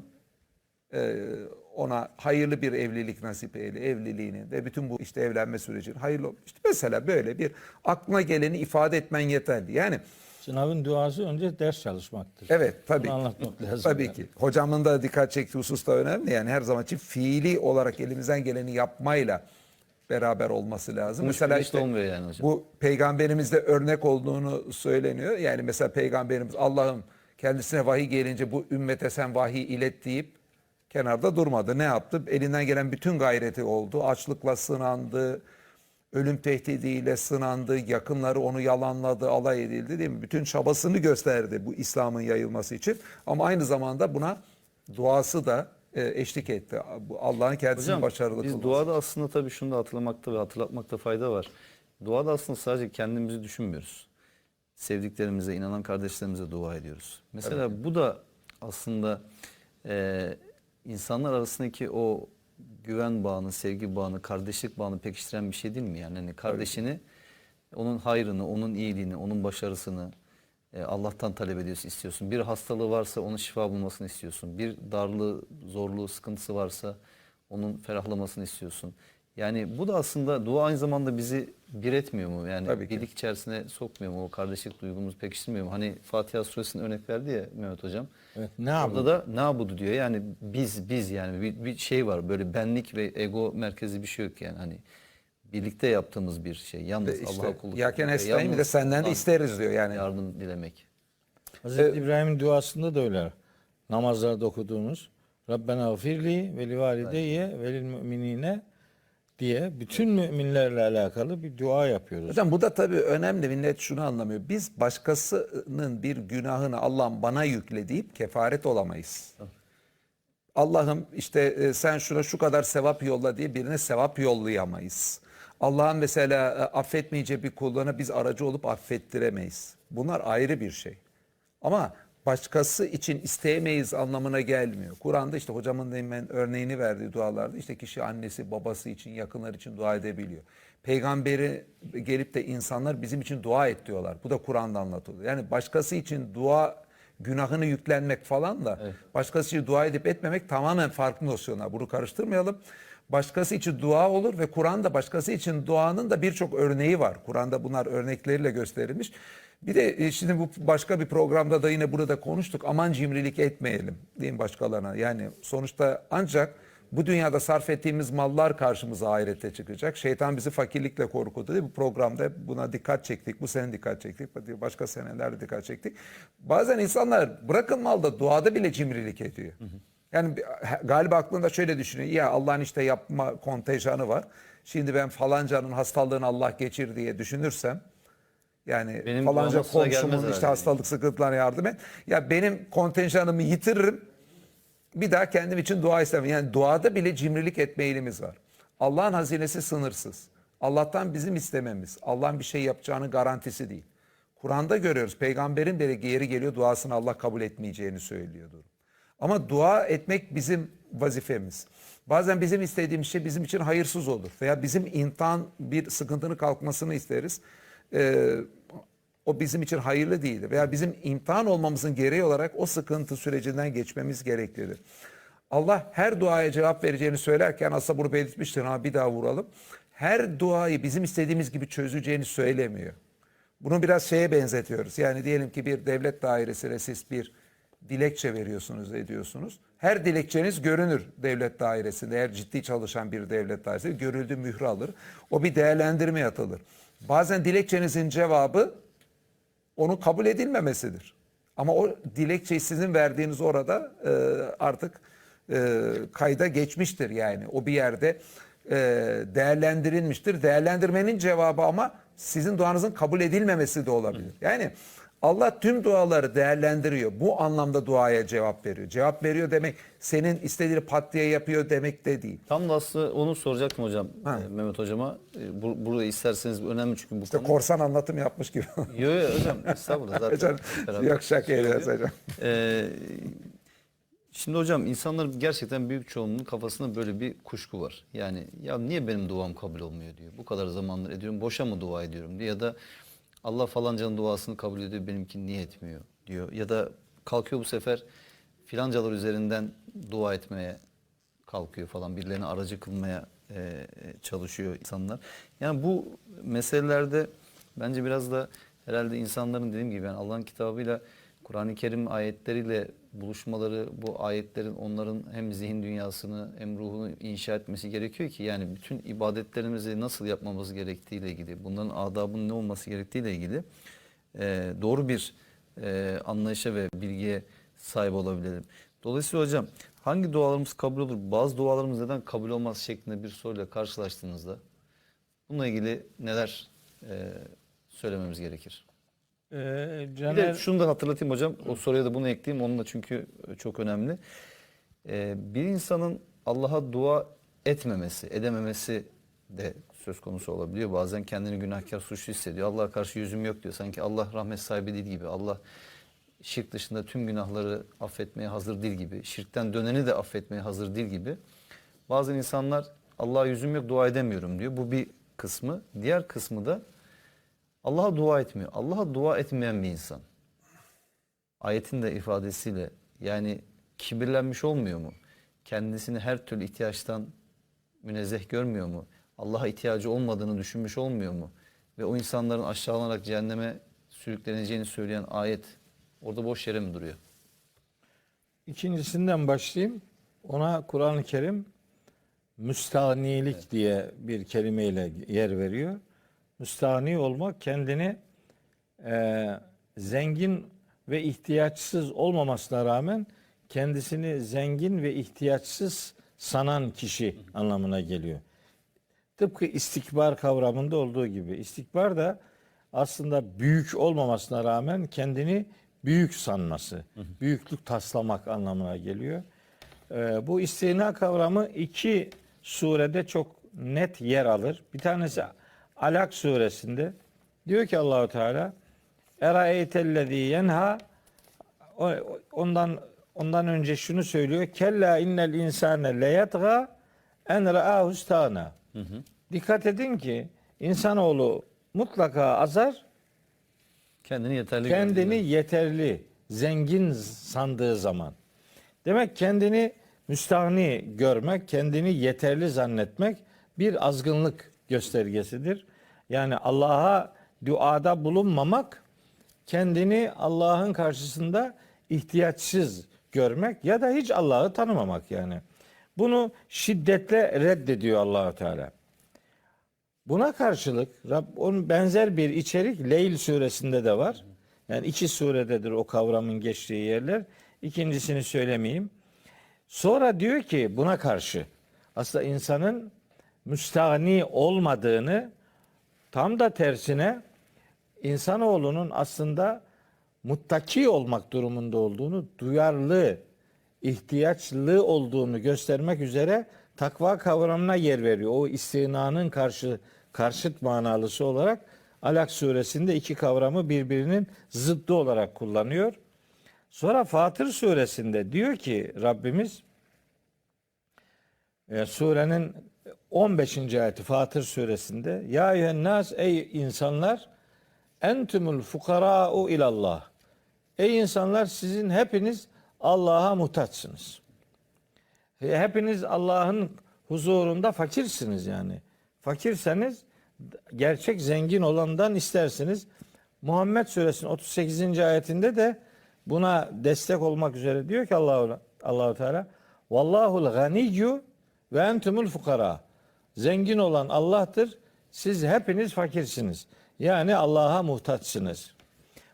Ona hayırlı bir evlilik nasip eyle, evliliğini ve bütün bu işte evlenme sürecinin hayırlı. İşte mesela böyle bir aklına geleni ifade etmen yeterli. Yani
Sınavın duası önce ders çalışmaktır.
evet tabii.
Bunu anlatmak lazım.
Tabii
yani.
ki. Hocamın da dikkat çektiği husus da önemli. Yani her zaman için fiili olarak elimizden geleni yapmayla beraber olması lazım.
Kuş
Mesela
güneş
işte
olmuyor yani hocam.
bu peygamberimizde örnek olduğunu söyleniyor. Yani mesela peygamberimiz Allah'ım kendisine vahiy gelince bu ümmete sen vahiy ilet deyip kenarda durmadı. Ne yaptı? Elinden gelen bütün gayreti oldu. Açlıkla sınandı, ölüm tehdidiyle sınandı, yakınları onu yalanladı, alay edildi değil mi? Bütün çabasını gösterdi bu İslam'ın yayılması için. Ama aynı zamanda buna duası da eşlik etti. Bu Allah'ın kendisini
Hocam
başarılı
biz
kılması.
duada aslında tabii şunu da hatırlamakta ve hatırlatmakta fayda var. Duada aslında sadece kendimizi düşünmüyoruz. Sevdiklerimize, inanan kardeşlerimize dua ediyoruz. Mesela bu da aslında insanlar arasındaki o güven bağını, sevgi bağını, kardeşlik bağını pekiştiren bir şey değil mi? Yani hani kardeşini, onun hayrını, onun iyiliğini, onun başarısını Allah'tan talep ediyorsun, istiyorsun. Bir hastalığı varsa onun şifa bulmasını istiyorsun. Bir darlığı, zorluğu, sıkıntısı varsa onun ferahlamasını istiyorsun. Yani bu da aslında dua aynı zamanda bizi bir etmiyor mu? Yani
Tabii ki.
birlik içerisine sokmuyor mu? O kardeşlik duygumuzu pekiştirmiyor mu? Hani Fatiha suresinin örnek verdi ya Mehmet Hocam.
Evet, ne
Orada
yapalım?
da ne yabudu diyor. Yani biz yani bir şey var. Böyle benlik ve ego merkezi bir şey yok yani. Hani birlikte yaptığımız bir şey. Yalnız
İşte
Allah'a kulluk.
yaken
etmek ve
estayim bir de
yalnız
senden de
ondan
isteriz diyor yani.
yardım dilemek.
Hazreti İbrahim'in duasında da öyle. Namazlarda okuduğumuz Rabbena gfirli ve li valideyye ve lil müminine diye bütün müminlerle alakalı bir dua yapıyoruz.
Hocam bu da tabii önemli. Millet şunu anlamıyor. Biz başkasının bir günahını Allah'ım bana yükle deyip kefaret olamayız. Allah'ım işte sen şuna şu kadar sevap yolla diye birine sevap yollayamayız. Allah'ın mesela affetmeyeceği bir kullarına biz aracı olup affettiremeyiz. Bunlar ayrı bir şey. Ama başkası için isteyemeyiz anlamına gelmiyor. Kur'an'da işte hocamın demin örneğini verdiği dualarda işte kişi annesi babası için yakınlar için dua edebiliyor. Peygamberi gelip de insanlar bizim için dua et diyorlar. Bu da Kur'an'da anlatılıyor. Yani başkası için dua günahını yüklenmek falan da başkası için dua edip etmemek tamamen farklı nosyonlar. Bunu karıştırmayalım. Başkası için dua olur ve Kur'an'da başkası için duanın da birçok örneği var. Kur'an'da bunlar örnekleriyle gösterilmiş. Bir de şimdi bu başka bir programda da yine burada konuştuk. Aman cimrilik etmeyelim diyeyim başkalarına. Yani sonuçta ancak bu dünyada sarf ettiğimiz mallar karşımıza ahirette çıkacak. Şeytan bizi fakirlikle korkutu değil. Bu programda buna dikkat çektik. Bu sene dikkat çektik. Başka senelerde dikkat çektik. Bazen insanlar bırakın malda duada bile cimrilik ediyor. Yani galiba aklında şöyle düşünüyor. Ya Allah'ın işte yapma kontenjanı var. Şimdi ben falancanın hastalığını Allah geçir diye düşünürsem yani
Benim
falanca
duama sıra gelmez
komşumun işte
herhalde.
hastalık sıkıntılarına yardım et. Ya benim kontenjanımı yitiririm. Bir daha kendim için dua istemem. Yani duada bile cimrilik etme eğilimiz var. Allah'ın hazinesi sınırsız. Allah'tan bizim istememiz, Allah'ın bir şey yapacağının garantisi değil. Kur'an'da görüyoruz. Peygamberin de yeri geliyor duasını Allah kabul etmeyeceğini söylüyordur. Ama dua etmek bizim vazifemiz. Bazen bizim istediğimiz şey bizim için hayırsız olur. Veya bizim imtihan bir sıkıntının kalkmasını isteriz. O bizim için hayırlı değildir. Veya bizim imtihan olmamızın gereği olarak o sıkıntı sürecinden geçmemiz gereklidir. Allah her duaya cevap vereceğini söylerken aslında bunu belirtmiştir ama bir daha vuralım. Her duayı bizim istediğimiz gibi çözeceğini söylemiyor. Bunu biraz şeye benzetiyoruz. Yani diyelim ki bir devlet dairesine siz bir dilekçe veriyorsunuz, ediyorsunuz. Her dilekçeniz görünür devlet dairesinde. Eğer ciddi çalışan bir devlet dairesi görüldü, mührü alır. O bir değerlendirmeye atılır. Bazen dilekçenizin cevabı onun kabul edilmemesidir. Ama o dilekçeyi sizin verdiğiniz orada artık kayda geçmiştir yani. O bir yerde değerlendirilmiştir. Değerlendirmenin cevabı ama sizin duanızın kabul edilmemesi de olabilir. Yani Allah tüm duaları değerlendiriyor. Bu anlamda duaya cevap veriyor. Cevap veriyor demek senin istediğini pat diye yapıyor demek de değil.
Tam da aslında onu soracaktım hocam, Mehmet hocama. Burada isterseniz önemli çünkü bu
İşte
konu.
korsan anlatım yapmış gibi.
Yok hocam, estağfurullah zaten.
Hocam,
beraber.
yok şaka ediyoruz hocam.
Şimdi hocam, insanların gerçekten büyük çoğunluğunun kafasında böyle bir kuşku var. Yani ya niye benim duam kabul olmuyor diyor. Bu kadar zamandır ediyorum, boşa mı dua ediyorum diyor. Ya da Allah falancanın duasını kabul ediyor, benimkini niye etmiyor diyor. Ya da kalkıyor bu sefer filancalar üzerinden dua etmeye kalkıyor falan. Birilerine aracı kılmaya çalışıyor insanlar. Yani bu meselelerde bence biraz da herhalde insanların dediğim gibi yani Allah'ın kitabıyla, Kur'an-ı Kerim ayetleriyle buluşmaları, bu ayetlerin onların hem zihin dünyasını hem ruhunu inşa etmesi gerekiyor ki yani bütün ibadetlerimizi nasıl yapmamız gerektiğiyle ilgili, bunların adabının ne olması gerektiğiyle ilgili doğru bir anlayışa ve bilgiye sahip olabilelim. Dolayısıyla hocam hangi dualarımız kabul olur, bazı dualarımız neden kabul olmaz şeklinde bir soruyla karşılaştığınızda bununla ilgili neler söylememiz gerekir? Bir
Caner,
de şunu da hatırlatayım hocam. O soruya da bunu ekleyeyim. Onun da çünkü çok önemli. Bir insanın Allah'a dua etmemesi, edememesi de söz konusu olabiliyor. Bazen kendini günahkar, suçlu hissediyor. Allah'a karşı yüzüm yok diyor. Sanki Allah rahmet sahibi değil gibi. Allah şirk dışında tüm günahları affetmeye hazır değil gibi. Şirkten döneni de affetmeye hazır değil gibi. Bazı insanlar Allah'a yüzüm yok, dua edemiyorum diyor. Bu bir kısmı. Diğer kısmı da Allah'a dua etmiyor. Allah'a dua etmeyen bir insan. Ayetin de ifadesiyle yani kibirlenmiş olmuyor mu? Kendisini her türlü ihtiyaçtan münezzeh görmüyor mu? Allah'a ihtiyacı olmadığını düşünmüş olmuyor mu? Ve o insanların aşağılanarak cehenneme sürükleneceğini söyleyen ayet orada boş yere mi duruyor?
ikincisinden başlayayım. Ona Kur'an-ı Kerim müstahnilik diye bir kelimeyle yer veriyor. Müstahni olmak kendini zengin ve ihtiyaçsız olmamasına rağmen kendisini zengin ve ihtiyaçsız sanan kişi anlamına geliyor. Tıpkı istikbar kavramında olduğu gibi. İstikbar da aslında büyük olmamasına rağmen kendini büyük sanması, büyüklük taslamak anlamına geliyor. Bu istina kavramı iki surede çok net yer alır. Bir tanesi Alak suresinde diyor ki Allahu Teala Eraeytellezî yenha, ondan önce şunu söylüyor. Kella innel insane leyatgâ en ra'ahu istâna. Dikkat edin ki insanoğlu mutlaka azar kendini yeterli, zengin sandığı zaman. Demek kendini müstahni görmek, kendini yeterli zannetmek bir azgınlık göstergesidir. Yani Allah'a duada bulunmamak, kendini Allah'ın karşısında ihtiyaçsız görmek ya da hiç Allah'ı tanımamak yani. Bunu şiddetle reddediyor Allah-u Teala. Buna karşılık onun benzer bir içerik Leyl suresinde de var. Yani iki surededir o kavramın geçtiği yerler. İkincisini söylemeyeyim. Sonra diyor ki buna karşı aslında insanın müstahni olmadığını, tam da tersine insanoğlunun aslında muttaki olmak durumunda olduğunu, duyarlı, ihtiyaçlı olduğunu göstermek üzere takva kavramına yer veriyor. O istinanın karşıt manalısı olarak Alak suresinde iki kavramı birbirinin zıddı olarak kullanıyor. Sonra Fatır suresinde diyor ki Rabbimiz, surenin 15. ayeti Fatır suresinde, ya eyyühennâs, ey insanlar, entümül fukarâ'u ilallah. Ey insanlar, sizin hepiniz Allah'a muhtaçsınız. Hepiniz Allah'ın huzurunda fakirsiniz yani. Fakirseniz gerçek zengin olandan istersiniz. Muhammed suresinin 38. ayetinde de buna destek olmak üzere diyor ki Allahu Teala Vallahul ganiyyu ve entumul fukara. Zengin olan Allah'tır. Siz hepiniz fakirsiniz. Yani Allah'a muhtaçsınız.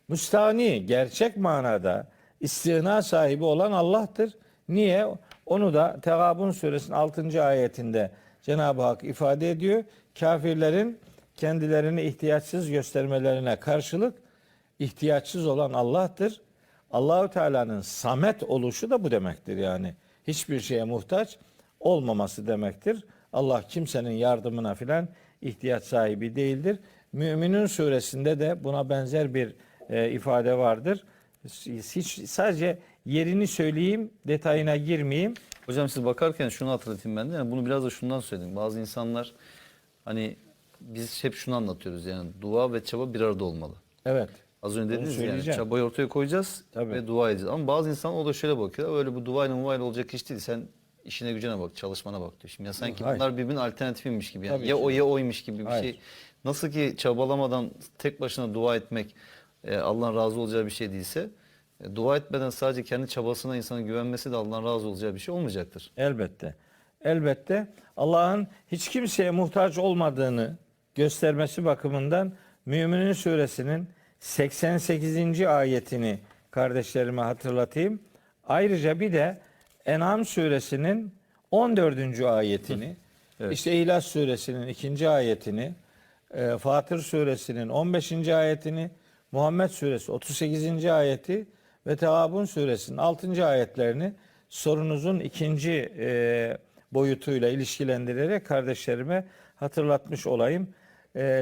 Müstani gerçek manada istina sahibi olan Allah'tır. Niye? Onu da Tegabun suresinin 6. ayetinde Cenab-ı Hak ifade ediyor. Kafirlerin kendilerini ihtiyaçsız göstermelerine karşılık ihtiyaçsız olan Allah'tır. Allahu Teala'nın samet oluşu da bu demektir yani. Hiçbir şeye muhtaç olmaması demektir. Allah kimsenin yardımına filan ihtiyaç sahibi değildir. Müminun suresinde de buna benzer bir ifade vardır. Hiç sadece yerini söyleyeyim, detayına girmeyeyim.
Hocam siz bakarken şunu hatırlatayım ben de. Yani bunu biraz da şundan söyledim. Bazı insanlar hani biz hep şunu anlatıyoruz yani dua ve çaba bir arada olmalı.
Evet.
Az önce
Onu
dediniz yani
söyleyeceğim.
çabayı ortaya koyacağız
Tabii.
ve dua edeceğiz. Ama bazı insanlar o da şöyle bakıyor. Öyle bu duayla muvayla olacak iş değil. Sen işine gücüne bak, çalışmana bak diyor. Şimdi ya sanki
Hayır.
bunlar birbirinin alternatifiymiş gibi. Yani
Tabii
ya
ki.
o ya oymuş gibi bir
Hayır.
şey. Nasıl ki çabalamadan tek başına dua etmek Allah'ın razı olacağı bir şey değilse dua etmeden sadece kendi çabasına insanın güvenmesi de Allah'ın razı olacağı bir şey olmayacaktır.
Elbette. Elbette Allah'ın hiç kimseye muhtaç olmadığını göstermesi bakımından Müminun suresinin 88. ayetini kardeşlerime hatırlatayım. Ayrıca bir de En'am suresinin 14. ayetini,
Evet.
işte İhlas suresinin 2. ayetini, Fatır suresinin 15. ayetini, Muhammed suresi 38. ayeti ve Tegabun suresinin 6. ayetlerini sorunuzun ikinci boyutuyla ilişkilendirerek kardeşlerime hatırlatmış olayım.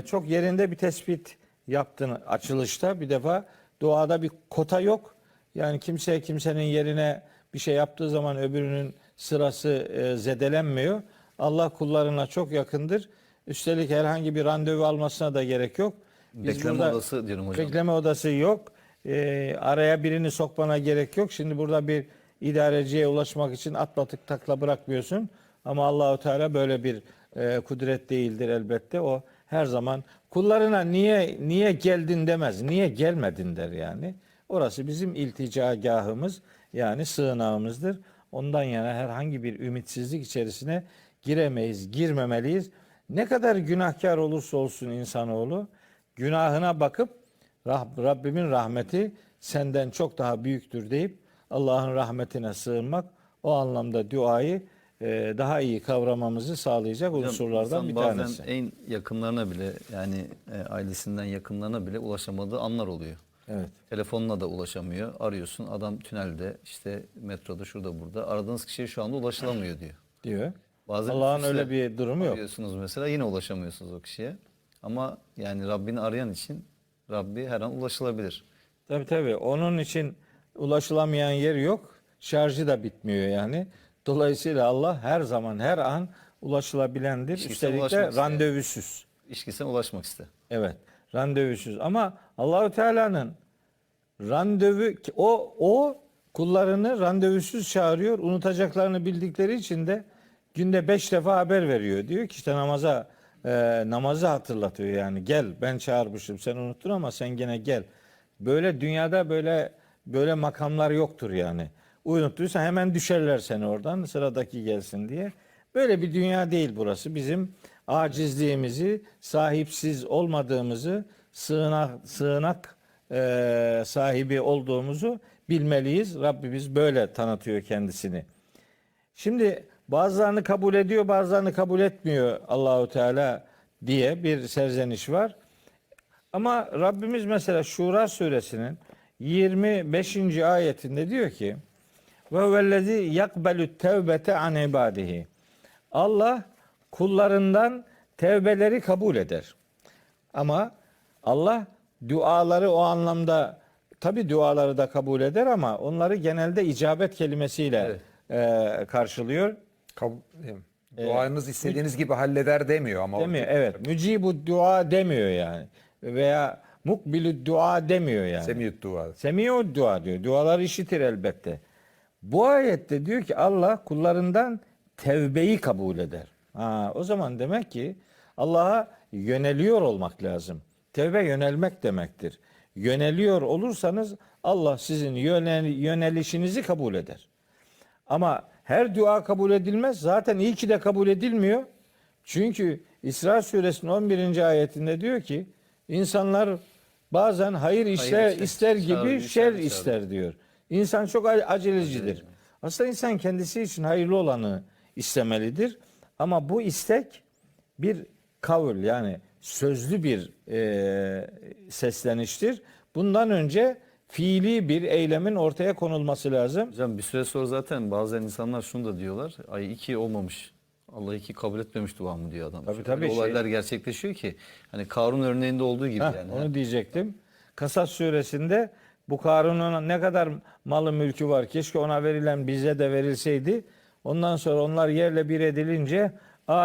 Çok yerinde bir tespit yaptın açılışta. Bir defa duada bir kota yok. Yani kimse kimsenin yerine bir şey yaptığı zaman öbürünün sırası zedelenmiyor. Allah kullarına çok yakındır. Üstelik herhangi bir randevu almasına da gerek yok.
Bekleme odası diyorum hocam.
Bekleme odası yok. Araya birini sokmana gerek yok. Şimdi burada bir idareciye ulaşmak için atlatık takla bırakmıyorsun. Ama Allahu Teala böyle bir kudret değildir elbette. O her zaman kullarına niye geldin demez. Niye gelmedin der yani. Orası bizim ilticagahımız yani sığınağımızdır. Ondan yana herhangi bir ümitsizlik içerisine giremeyiz, girmemeliyiz. Ne kadar günahkar olursa olsun insanoğlu günahına bakıp Rabbimin rahmeti senden çok daha büyüktür deyip Allah'ın rahmetine sığınmak o anlamda duayı daha iyi kavramamızı sağlayacak
Hocam,
unsurlardan
insan
bir
bazen
tanesi.
en yakınlarına bile yani ailesinden yakınlarına bile ulaşamadığı anlar oluyor.
Evet.
Telefonla da ulaşamıyor. Arıyorsun adam tünelde işte metroda şurada burada. Aradığınız kişiye şu anda ulaşılamıyor diyor.
Diyor.
Bazen
Allah'ın
üst üste
öyle bir durumu yok.
arıyorsunuz mesela yine ulaşamıyorsunuz o kişiye. Ama yani Rabbini arayan için Rabbi her an ulaşılabilir.
Tabii. Onun için ulaşılamayan yer yok. Şarjı da bitmiyor yani. Dolayısıyla Allah her zaman her an ulaşılabilendir.
İşte
Üstelik de
ulaşmak isteyen.
randevusuz.
İşkisine ulaşmak iste.
Evet. Randevusuz. Ama Allahu Teala'nın randevu o kullarını randevusuz çağırıyor. Unutacaklarını bildikleri için de günde 5 defa haber veriyor. Diyor ki işte namazı hatırlatıyor yani. Gel ben çağırmışım sen unuttun ama sen gene gel. Böyle dünyada böyle makamlar yoktur yani. Unuttuysan hemen düşerler seni oradan sıradaki gelsin diye. Böyle bir dünya değil burası. Bizim acizliğimizi, sahipsiz olmadığımızı, sığınak sahibi olduğumuzu bilmeliyiz. Rabbimiz böyle tanıtıyor kendisini. Şimdi bazılarını kabul ediyor, bazılarını kabul etmiyor Allahu Teala diye bir serzeniş var. Ama Rabbimiz mesela Şura suresinin 25. ayetinde diyor ki: "Ve huvellezî yakbelü tevbete an ibadihi." Allah kullarından tevbeleri kabul eder. Ama Allah duaları o anlamda tabi duaları da kabul eder ama onları genelde icabet kelimesiyle karşılıyor.
Duanız istediğiniz gibi halleder demiyor ama.
Demiyor. Evet. Mücibu dua demiyor yani. Veya mukbilü dua demiyor yani.
Semiyut dua.
Semi'u dua diyor. Duaları işitir elbette. Bu ayette diyor ki Allah kullarından tevbeyi kabul eder. O zaman demek ki Allah'a yöneliyor olmak lazım. Tevbe yönelmek demektir. Yöneliyor olursanız Allah sizin yönelişinizi kabul eder. Ama her dua kabul edilmez. Zaten iyi ki de kabul edilmiyor. Çünkü İsra suresinin 11. ayetinde diyor ki insanlar bazen hayır ister gibi şer ister diyor. İnsan çok acelecidir. Aslında insan kendisi için hayırlı olanı istemelidir. Ama bu istek bir kavl, yani sözlü bir sesleniştir. Bundan önce fiili bir eylemin ortaya konulması lazım.
Hocam bir süre sonra zaten bazen insanlar şunu da diyorlar. Ay iki olmamış. Allah iki kabul etmemiş duamı diyor adam.
Tabii,
Öyle olaylar gerçekleşiyor ki. Hani Karun örneğinde olduğu gibi yani.
Onu diyecektim. Kasas suresinde bu Karun'un ne kadar malı mülkü var. Keşke ona verilen bize de verilseydi. Ondan sonra onlar yerle bir edilince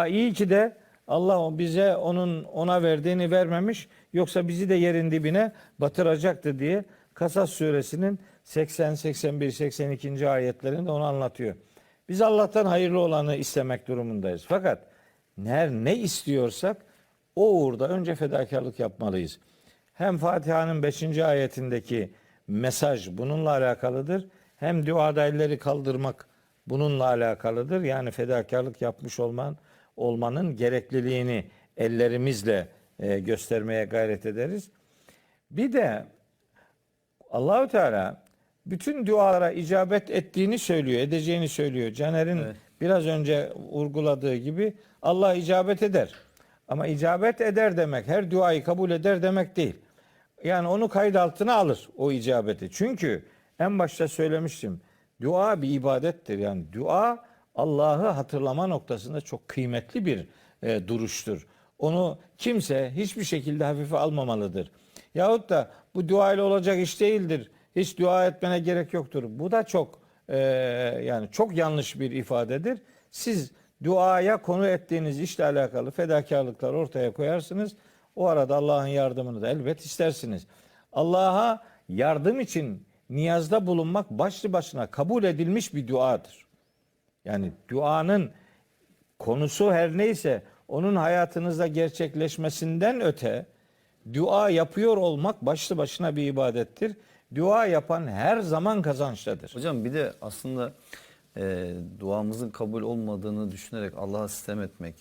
iyi ki de Allah bize ona verdiğini vermemiş. Yoksa bizi de yerin dibine batıracaktı diye Kasas suresinin 80, 81, 82. ayetlerinde onu anlatıyor. Biz Allah'tan hayırlı olanı istemek durumundayız. Fakat ne istiyorsak o uğurda önce fedakarlık yapmalıyız. Hem Fatiha'nın 5. ayetindeki mesaj bununla alakalıdır. Hem duada elleri kaldırmak bununla alakalıdır. Yani fedakarlık yapmış olmanın gerekliliğini ellerimizle göstermeye gayret ederiz. Bir de Allahu Teala bütün dualara icabet ettiğini söylüyor, edeceğini söylüyor. Caner'in biraz önce vurguladığı gibi Allah icabet eder. Ama icabet eder demek her duayı kabul eder demek değil. Yani onu kayıt altına alır o icabeti. Çünkü en başta söylemiştim. Dua bir ibadettir. Yani dua Allah'ı hatırlama noktasında çok kıymetli bir duruştur. Onu kimse hiçbir şekilde hafife almamalıdır. Yahut da bu dua ile olacak iş değildir. Hiç dua etmene gerek yoktur. Bu da çok yani çok yanlış bir ifadedir. Siz duaya konu ettiğiniz işle alakalı fedakarlıklar ortaya koyarsınız. O arada Allah'ın yardımını da elbet istersiniz. Allah'a yardım için niyazda bulunmak başlı başına kabul edilmiş bir duadır. Yani duanın konusu her neyse onun hayatınızda gerçekleşmesinden öte dua yapıyor olmak başlı başına bir ibadettir. Dua yapan her zaman kazançtadır.
Hocam bir de aslında duamızın kabul olmadığını düşünerek Allah'a sitem etmek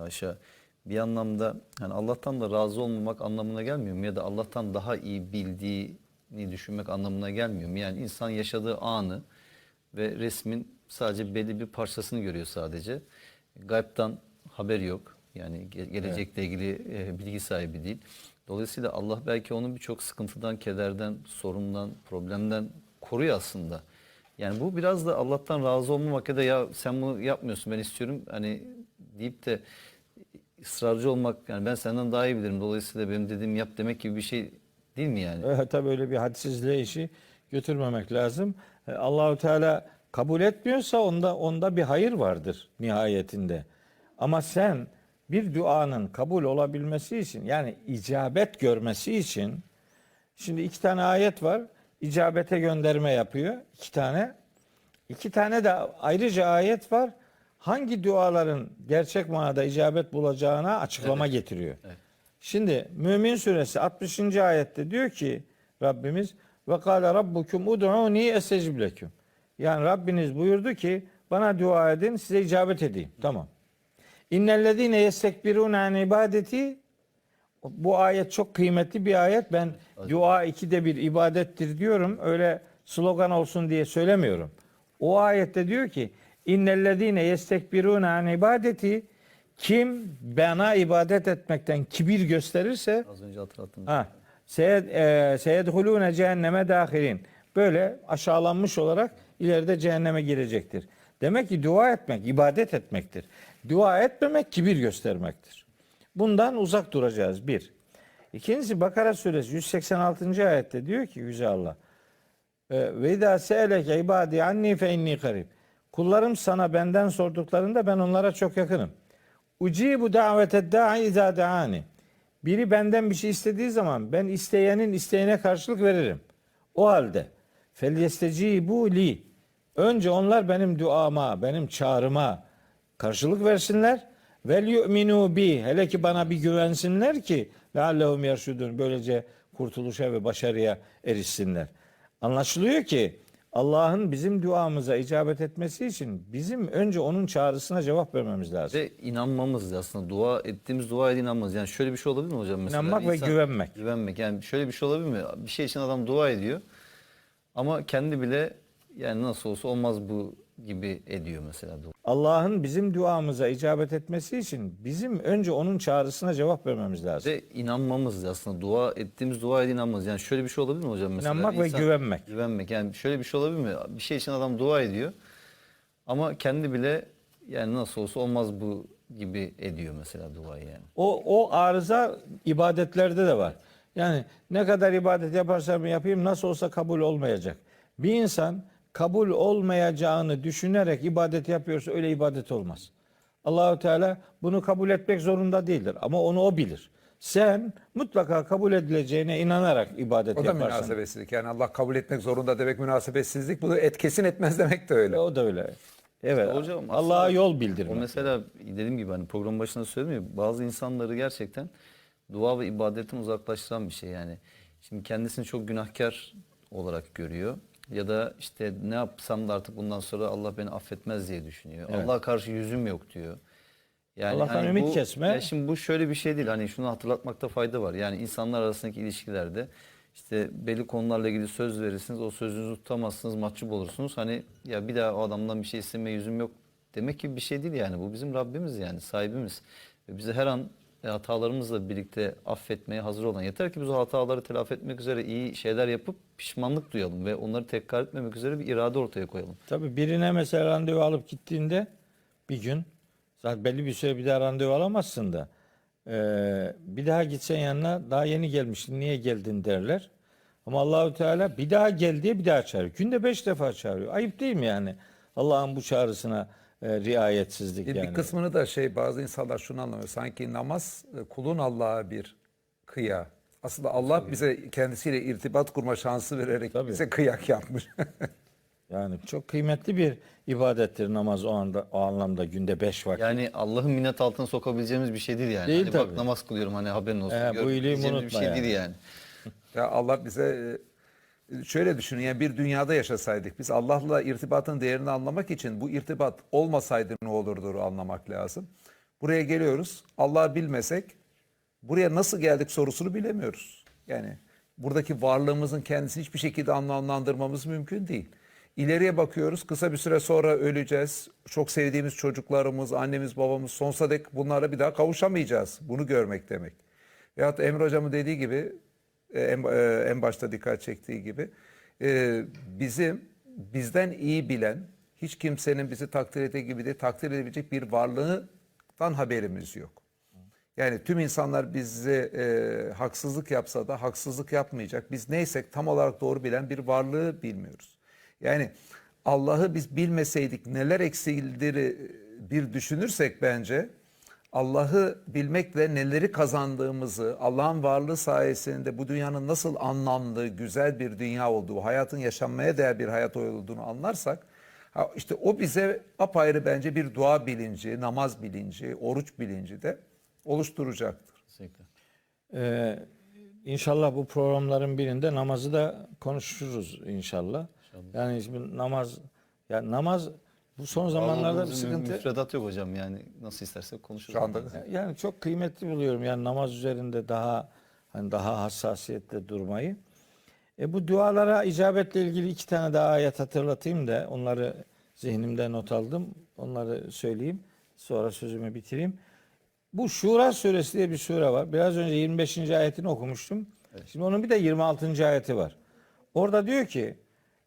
aşağı bir anlamda yani Allah'tan da razı olmamak anlamına gelmiyor mu? Ya da Allah'tan daha iyi bildiğini düşünmek anlamına gelmiyor mu? Yani insan yaşadığı anı ve resmin sadece belli bir parçasını görüyor sadece. Gaybtan haberi yok. Yani gelecekle ilgili bilgi sahibi değil. Dolayısıyla Allah belki onu birçok sıkıntıdan, kederden, sorundan, problemden koruyor aslında. Yani bu biraz da Allah'tan razı olmamak ya da ya sen bunu yapmıyorsun ben istiyorum hani deyip de ısrarcı olmak yani ben senden daha iyi bilirim dolayısıyla benim dediğimi yap demek gibi bir şey değil mi yani?
Tabii öyle bir hadsizliğe işi götürmemek lazım. Allahu Teala kabul etmiyorsa onda bir hayır vardır nihayetinde. Ama sen bir duanın kabul olabilmesi için yani icabet görmesi için şimdi 2 tane ayet var. İcabete gönderme yapıyor. 2 tane. 2 tane de ayrıca ayet var. Hangi duaların gerçek manada icabet bulacağına açıklama getiriyor. Evet. Şimdi Mümin Suresi 60. ayette diyor ki Rabbimiz ve kâle rabbukum ud'ûni estecib leküm. Yani Rabbiniz buyurdu ki bana dua edin size icabet edeyim. Tamam. İnnellezîne yestekbirûne an ibadeti bu ayet çok kıymetli bir ayet. Ben dua 2'de 1 ibadettir diyorum. Öyle slogan olsun diye söylemiyorum. O ayette diyor ki İnnellezîne yestekbirûne an ibadeti kim bana ibadet etmekten kibir gösterirse
Az önce hatırlattım.
seyedhulûne cehenneme dâhilin. Böyle aşağılanmış olarak ileride cehenneme girecektir. Demek ki dua etmek ibadet etmektir. Dua etmemek kibir göstermektir. Bundan uzak duracağız bir. İkincisi Bakara suresi 186. ayette diyor ki Yüce Allah ve idâ se'eleke ibâdî annî fe innî karib. Kullarım sana benden sorduklarında ben onlara çok yakınım. Ucibu daveted da'i izâ da'ani. Biri benden bir şey istediği zaman ben isteyenin isteğine karşılık veririm. O halde felyestecibu li. Önce onlar benim duama, benim çağrıma karşılık versinler. Vel yu'minu bi. Hele ki bana bir güvensinler ki leallehum yerşudun. Böylece kurtuluşa ve başarıya erişsinler. Anlaşılıyor ki Allah'ın bizim duamıza icabet etmesi için bizim önce onun çağrısına cevap vermemiz lazım.
Ve inanmamız aslında dua ettiğimiz duaya inanmamız. Yani şöyle bir şey olabilir mi hocam? Mesela
İnanmak ve güvenmek.
Güvenmek. Yani şöyle bir şey olabilir mi? Bir şey için adam dua ediyor. Ama kendi bile yani nasıl olsa olmaz bu gibi ediyor mesela dua.
Allah'ın bizim duamıza icabet etmesi için bizim önce onun çağrısına cevap vermemiz lazım.
Ve inanmamız aslında dua ettiğimiz duaya inanmamız. Yani şöyle bir şey olabilir mi hocam? Mesela
İnanmak ve güvenmek.
Güvenmek. Yani şöyle bir şey olabilir mi? Bir şey için adam dua ediyor. Ama kendi bile yani nasıl olsa olmaz bu gibi ediyor mesela duayı yani.
O arıza ibadetlerde de var. Yani ne kadar ibadet yaparsam yapayım nasıl olsa kabul olmayacak. Bir insan kabul olmayacağını düşünerek ibadet yapıyorsa öyle ibadet olmaz. Allahu Teala bunu kabul etmek zorunda değildir ama onu o bilir. Sen mutlaka kabul edileceğine inanarak ibadet
O da
yaparsan.
münasebetsizlik. Yani Allah kabul etmek zorunda demek münasebetsizlik. Bu da kesin etmez demek de öyle.
O da öyle. Evet.
İşte hocam aslında
Allah'a yol
O
bildirmek.
mesela dediğim gibi hani program başında söyledim ya bazı insanları gerçekten dua ve ibadetten uzaklaştıran bir şey yani. Şimdi kendisini çok günahkar olarak görüyor ya da işte ne yapsam da artık bundan sonra Allah beni affetmez diye düşünüyor.
Evet.
Allah'a karşı yüzüm yok diyor. Yani
Allah'tan
hani
ümit
bu,
kesme.
ya şimdi bu şöyle bir şey değil. Hani şunu hatırlatmakta fayda var. Yani insanlar arasındaki ilişkilerde işte belli konularla ilgili söz verirsiniz. O sözünüzü tutamazsınız, mahcup olursunuz. Hani ya bir daha o adamdan bir şey istemeye yüzüm yok demek gibi bir şey değil yani. Bu bizim Rabbimiz yani sahibimiz. Ve bize her an hatalarımızla birlikte affetmeye hazır olan. Yeter ki biz o hataları telafi etmek üzere iyi şeyler yapıp pişmanlık duyalım ve onları tekrar etmemek üzere bir irade ortaya koyalım.
Tabii birine mesela randevu alıp gittiğinde bir gün zaten belli bir süre bir daha randevu alamazsın da bir daha gitsen yanına daha yeni gelmiştin niye geldin derler. Ama Allahu Teala bir daha gel diye bir daha çağırıyor. Günde 5 defa çağırıyor. Ayıp değil mi yani? Allah'ın bu çağrısına riayetsizlik yani.
Bir kısmını da bazı insanlar şunu anlamıyor. Sanki namaz kulun Allah'a bir kıya. Aslında Allah bize kendisiyle irtibat kurma şansı vererek
Tabii.
bize kıyak yapmış.
Yani çok kıymetli bir ibadettir namaz o anlamda günde 5 vakit.
Yani Allah'ın minnet altına sokabileceğimiz bir şey değil yani.
Değil
Hani bak
tabii.
namaz kılıyorum hani haberin olsun.
Bu iyiliğimi
Diyeceğimiz
unutma
bir şey
yani.
değil yani.
Ya Allah bize şöyle düşünün yani bir dünyada yaşasaydık biz Allah'la irtibatın değerini anlamak için bu irtibat olmasaydı ne olurdu anlamak lazım. Buraya geliyoruz. Allah'ı bilmesek buraya nasıl geldik sorusunu bilemiyoruz. Yani buradaki varlığımızın kendisini hiçbir şekilde anlamlandırmamız mümkün değil. İleriye bakıyoruz. Kısa bir süre sonra öleceğiz. Çok sevdiğimiz çocuklarımız, annemiz, babamız sonsuza dek bunlara bir daha kavuşamayacağız. Bunu görmek demek. Veyahut Emre Hocam'ın dediği gibi en başta dikkat çektiği gibi bizden iyi bilen hiç kimsenin bizi takdir ettiği gibi de takdir edebilecek bir varlığından haberimiz yok. Yani tüm insanlar bize haksızlık yapsa da haksızlık yapmayacak. Biz neysek tam olarak doğru bilen bir varlığı bilmiyoruz. Yani Allah'ı biz bilmeseydik neler eksildiğini bir düşünürsek bence Allah'ı bilmekle neleri kazandığımızı, Allah'ın varlığı sayesinde bu dünyanın nasıl anlamlı, güzel bir dünya olduğu, hayatın yaşanmaya değer bir hayat olduğunu anlarsak, işte o bize apayrı bence bir dua bilinci, namaz bilinci, oruç bilinci de oluşturacaktır.
Kesinlikle.
İnşallah bu programların birinde namazı da konuşuruz inşallah. Yani şimdi namaz bu son zamanlarda bir
Bağlamamızın
sıkıntı.
müfredat yok hocam yani nasıl istersek konuşuruz.
Şu anda
Yani çok kıymetli buluyorum yani namaz üzerinde daha hassasiyetle durmayı. Bu dualara icabetle ilgili 2 tane daha ayet hatırlatayım da onları zihnimde not aldım. Onları söyleyeyim. Sonra sözümü bitireyim. Bu Şura suresi diye bir sure var. Biraz önce 25. ayetini okumuştum. Evet. Şimdi onun bir de 26. ayeti var. Orada diyor ki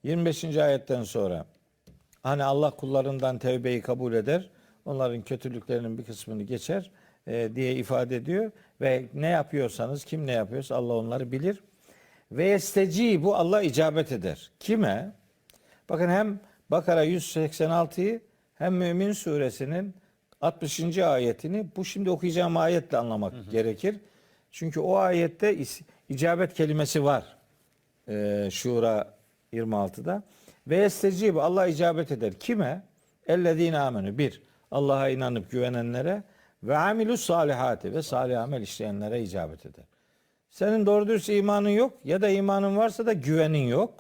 25. ayetten sonra hani Allah kullarından tevbeyi kabul eder. Onların kötülüklerinin bir kısmını geçer diye ifade ediyor. Ve ne yapıyorsanız kim ne yapıyorsa Allah onları bilir. Ve bu Allah icabet eder. Kime? Bakın hem Bakara 186'yı hem Mümin suresinin 60. ayetini bu şimdi okuyacağım ayetle anlamak gerekir. Çünkü o ayette icabet kelimesi var. Şura 26'da. Ve bu Allah icabet eder. Kime? Ellezine amenü. 1. Allah'a inanıp güvenenlere ve amilus salihati ve salih amel işleyenlere icabet eder. Senin doğru dürüst imanın yok ya da imanın varsa da güvenin yok.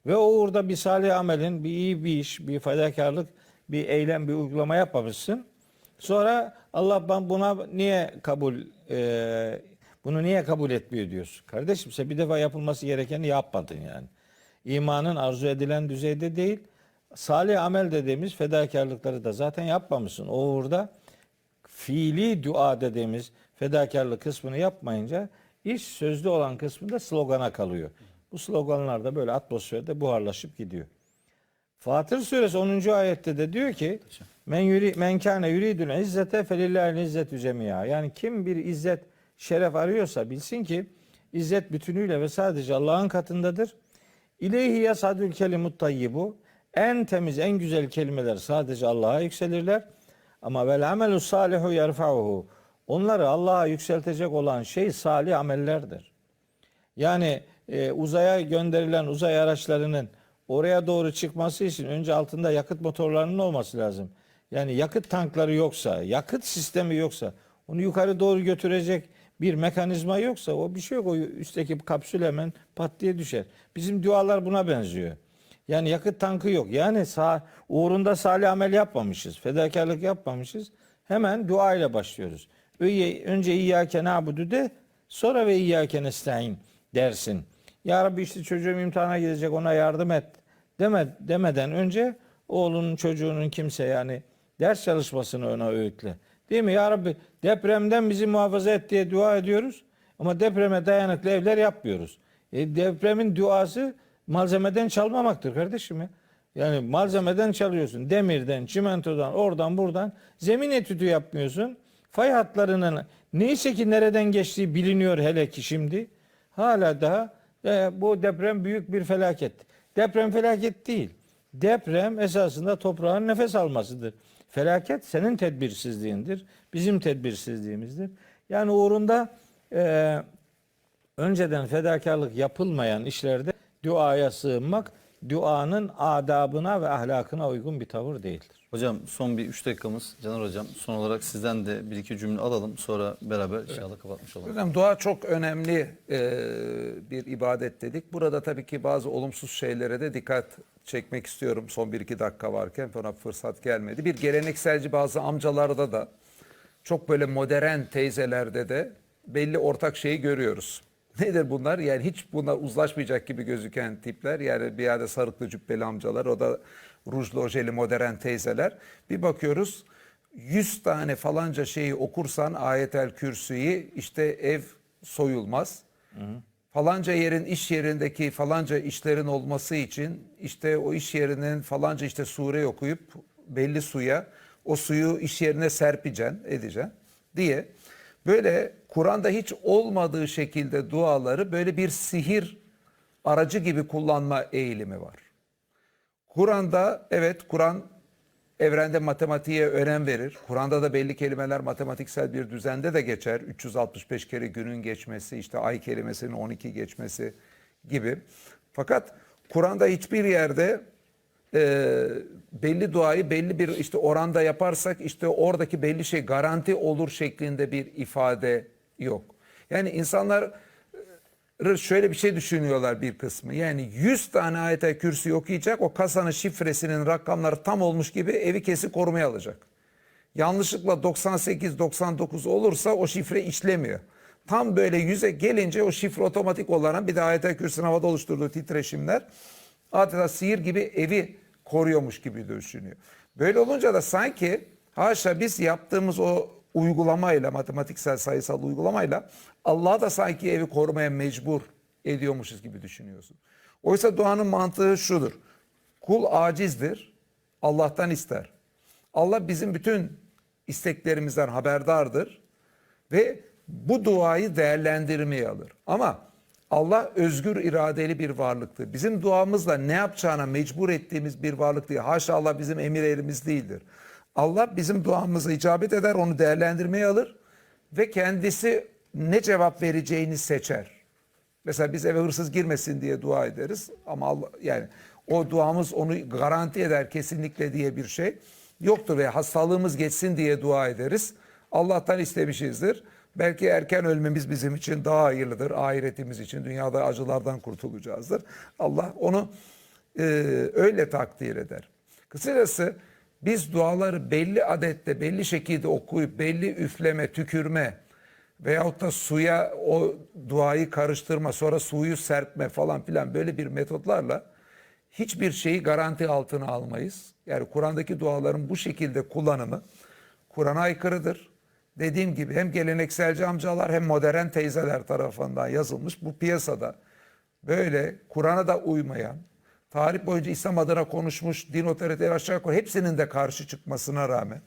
Ve o uğurda bir salih amelin, bir iyi bir iş, bir fedakarlık, bir eylem, bir uygulama yapmamışsın. Sonra Allah ben buna niye bunu niye kabul etmiyor diyorsun. Kardeşim sen bir defa yapılması gerekeni yapmadın yani. İmanın arzu edilen düzeyde değil. Salih amel dediğimiz fedakarlıkları da zaten yapmamışsın. O uğurda fiili dua dediğimiz fedakarlık kısmını yapmayınca iş sözlü olan kısmında slogana kalıyor. Bu sloganlar da böyle atmosferde buharlaşıp gidiyor. Fatır suresi 10. ayette de diyor ki men kâne yuridul izzete felillahil izzetü cemia. Yani kim bir izzet, şeref arıyorsa bilsin ki izzet bütünüyle ve sadece Allah'ın katındadır. İleyhi yasadül kelimut tayyibu. En temiz, en güzel kelimeler sadece Allah'a yükselirler. Ama vel amelu salihu yerfa'uhu. Onları Allah'a yükseltecek olan şey salih amellerdir. Yani uzaya gönderilen uzay araçlarının oraya doğru çıkması için önce altında yakıt motorlarının olması lazım. Yani yakıt tankları yoksa, yakıt sistemi yoksa, onu yukarı doğru götürecek bir mekanizma yoksa o bir şey yok. O üstteki kapsül hemen pat diye düşer. Bizim dualar buna benziyor. Yani yakıt tankı yok. Yani uğrunda salih amel yapmamışız. Fedakarlık yapmamışız. Hemen dua ile başlıyoruz. Önce İyyâke na'budu de, sonra ve İyyâke nestaîn dersin. Ya Rabbi işte çocuğum imtihana gidecek, ona yardım et demeden önce oğlunun, çocuğunun kimse yani ders çalışmasını ona öğütle. Değil mi? Ya Rabbi depremden bizi muhafaza et diye dua ediyoruz. Ama depreme dayanıklı evler yapmıyoruz. Depremin duası malzemeden çalmamaktır kardeşim ya. Yani malzemeden çalıyorsun. Demirden, çimentodan, oradan buradan. Zemin etüdü yapmıyorsun. Fay hatlarının neyse ki nereden geçtiği biliniyor hele ki şimdi. Hala daha bu deprem büyük bir felaket. Deprem felaket değil. Deprem esasında toprağın nefes almasıdır. Felaket senin tedbirsizliğindir. Bizim tedbirsizliğimizdir. Yani uğrunda önceden fedakarlık yapılmayan işlerde duaya sığınmak, duanın adabına ve ahlakına uygun bir tavır değildir.
Hocam son bir 3 dakikamız. Caner Hocam son olarak sizden de bir iki cümle alalım. Sonra beraber inşallah kapatmış olalım.
Hocam dua çok önemli bir ibadet dedik. Burada tabii ki bazı olumsuz şeylere de dikkat çekmek istiyorum. Son 1-2 dakika varken sonra fırsat gelmedi. Bir gelenekselci bazı amcalarda da çok böyle modern teyzelerde de belli ortak şeyi görüyoruz. Nedir bunlar? Yani hiç bunlar uzlaşmayacak gibi gözüken tipler. Yani bir yerde sarıklı cübbeli amcalar, o da rujlu ojeli modern teyzeler. Bir bakıyoruz 100 tane falanca şeyi okursan ayetel kürsüyü işte ev soyulmaz. Falanca yerin iş yerindeki falanca işlerin olması için işte o iş yerinin falanca işte sure okuyup belli suya o suyu iş yerine serpeceksin, edeceksin diye. Böyle Kur'an'da hiç olmadığı şekilde duaları böyle bir sihir aracı gibi kullanma eğilimi var. Kur'an'da evet Kur'an evrende matematiğe önem verir. Kur'an'da da belli kelimeler matematiksel bir düzende de geçer. 365 kere günün geçmesi, işte ay kelimesinin 12 geçmesi gibi. Fakat Kur'an'da hiçbir yerde belli duayı belli bir işte oranda yaparsak işte oradaki belli şey garanti olur şeklinde bir ifade yok. Yani insanlar şöyle bir şey düşünüyorlar bir kısmı. Yani 100 tane ayet-i kürsü okuyacak, o kasanın şifresinin rakamları tam olmuş gibi evi kesip korumaya alacak. Yanlışlıkla 98-99 olursa o şifre işlemiyor. Tam böyle 100'e gelince o şifre otomatik olarak bir de ayet-i kürsünün havada oluşturduğu titreşimler adeta sihir gibi evi koruyormuş gibi düşünüyor. Böyle olunca da sanki haşa biz yaptığımız o uygulamayla, matematiksel sayısal uygulamayla Allah da sanki evi korumaya mecbur ediyormuşuz gibi düşünüyorsun. Oysa duanın mantığı şudur. Kul acizdir, Allah'tan ister. Allah bizim bütün isteklerimizden haberdardır ve bu duayı değerlendirmeye alır. Ama Allah özgür iradeli bir varlıktır. Bizim duamızla ne yapacağına mecbur ettiğimiz bir varlık değil. Haşa Allah bizim emir erimiz değildir. Allah bizim duamızı icabet eder, onu değerlendirmeye alır ve kendisi ne cevap vereceğini seçer. Mesela biz eve hırsız girmesin diye dua ederiz ama Allah, yani o duamız onu garanti eder kesinlikle diye bir şey yoktur ve hastalığımız geçsin diye dua ederiz. Allah'tan istemişizdir. Belki erken ölmemiz bizim için daha hayırlıdır. Ahiretimiz için dünyada acılardan kurtulacağızdır. Allah onu öyle takdir eder. Kısacası biz duaları belli adette, belli şekilde okuyup belli üfleme, tükürme veyahut da suya o duayı karıştırma, sonra suyu serpme falan filan böyle bir metotlarla hiçbir şeyi garanti altına almayız. Yani Kur'an'daki duaların bu şekilde kullanımı Kur'an'a aykırıdır. Dediğim gibi hem gelenekselci amcalar hem modern teyzeler tarafından yazılmış bu piyasada böyle Kur'an'a da uymayan, tarih boyunca İslam adına konuşmuş din otoriteleri aşağı yukarı hepsinin de karşı çıkmasına rağmen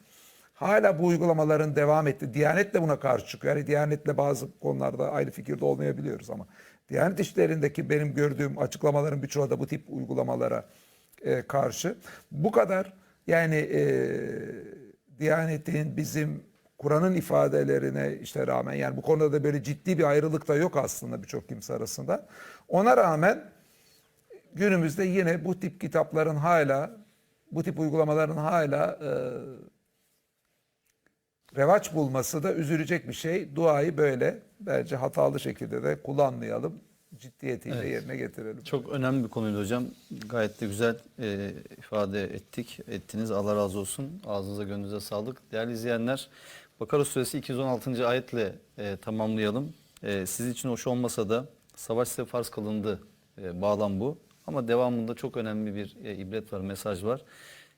hala bu uygulamaların devam etti. Diyanet de buna karşı çıkıyor. Yani Diyanet'le bazı konularda aynı fikirde olmayabiliyoruz ama Diyanet işlerindeki benim gördüğüm açıklamaların birçoğu da bu tip uygulamalara karşı. Bu kadar yani Diyanet'in bizim Kur'an'ın ifadelerine işte rağmen yani bu konuda da böyle ciddi bir ayrılık da yok aslında birçok kimse arasında. Ona rağmen günümüzde yine bu tip kitapların hala bu tip uygulamaların hala revaç bulması da üzülecek bir şey. Duayı böyle bence hatalı şekilde de kullanmayalım. Ciddiyetiyle yerine getirelim.
Çok önemli bir konuydu hocam. Gayet de güzel ifade ettiniz. Allah razı olsun. Ağzınıza gönlünüze sağlık. Değerli izleyenler, Bakara suresi 216. ayetle tamamlayalım. Sizin için hoş olmasa da savaş size farz kılındı bağlam bu. Ama devamında çok önemli bir ibret var, mesaj var.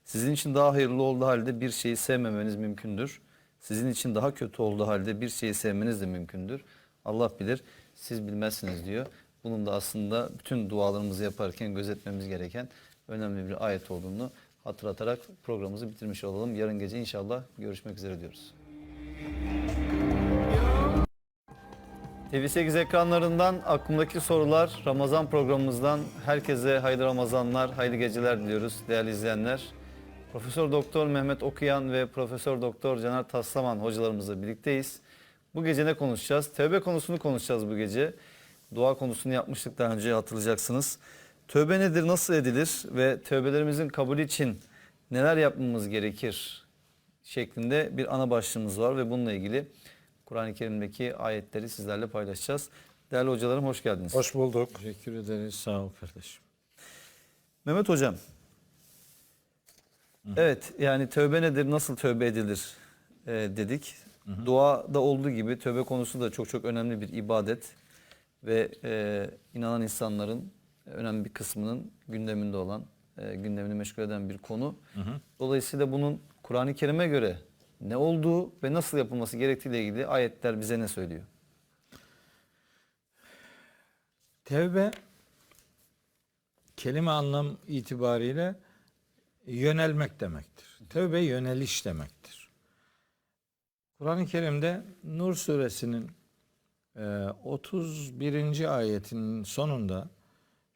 Sizin için daha hayırlı olduğu halde bir şeyi sevmemeniz mümkündür. Sizin için daha kötü olduğu halde bir şeyi sevmeniz de mümkündür. Allah bilir, siz bilmezsiniz diyor. Bunun da aslında bütün dualarımızı yaparken gözetmemiz gereken önemli bir ayet olduğunu hatırlatarak programımızı bitirmiş olalım. Yarın gece inşallah görüşmek üzere diyoruz. TV8 ekranlarından aklımdaki sorular Ramazan programımızdan herkese hayırlı Ramazanlar, hayırlı geceler diliyoruz değerli izleyenler. Profesör Doktor Mehmet Okuyan ve Profesör Doktor Caner Taslaman hocalarımızla birlikteyiz. Bu gece ne konuşacağız? Tevbe konusunu konuşacağız bu gece. Dua konusunu yapmıştık daha önce, hatırlayacaksınız. Tövbe nedir, nasıl edilir ve tövbelerimizin kabulü için neler yapmamız gerekir şeklinde bir ana başlığımız var ve bununla ilgili Kur'an-ı Kerim'deki ayetleri sizlerle paylaşacağız. Değerli hocalarım, hoş geldiniz.
Hoş bulduk. Teşekkür ederiz. Sağ ol kardeşim.
Mehmet hocam. Evet, yani tövbe nedir, nasıl tövbe edilir dedik. Duada olduğu gibi tövbe konusu da çok çok önemli bir ibadet ve inanan insanların önemli bir kısmının gündeminde olan, gündemini meşgul eden bir konu. Dolayısıyla bunun Kur'an-ı Kerim'e göre ne olduğu ve nasıl yapılması gerektiğiyle ilgili ayetler bize ne söylüyor?
Tevbe kelime anlam itibariyle yönelmek demektir. Tevbe yöneliş demektir. Kur'an-ı Kerim'de Nur suresinin 31. ayetinin sonunda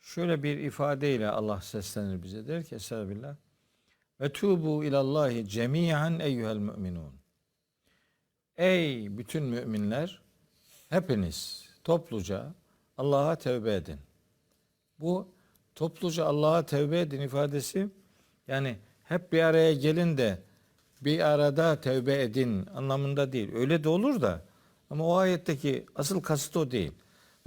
şöyle bir ifadeyle Allah seslenir bize, der ki Estağfirullah ve tubu ilallahi cemiyen eyyuhel müminun. Ey bütün müminler, hepiniz topluca Allah'a tevbe edin. Bu topluca Allah'a tevbe edin ifadesi, yani hep bir araya gelin de bir arada tevbe edin anlamında değil. Öyle de olur da ama o ayetteki asıl kasıt o değil.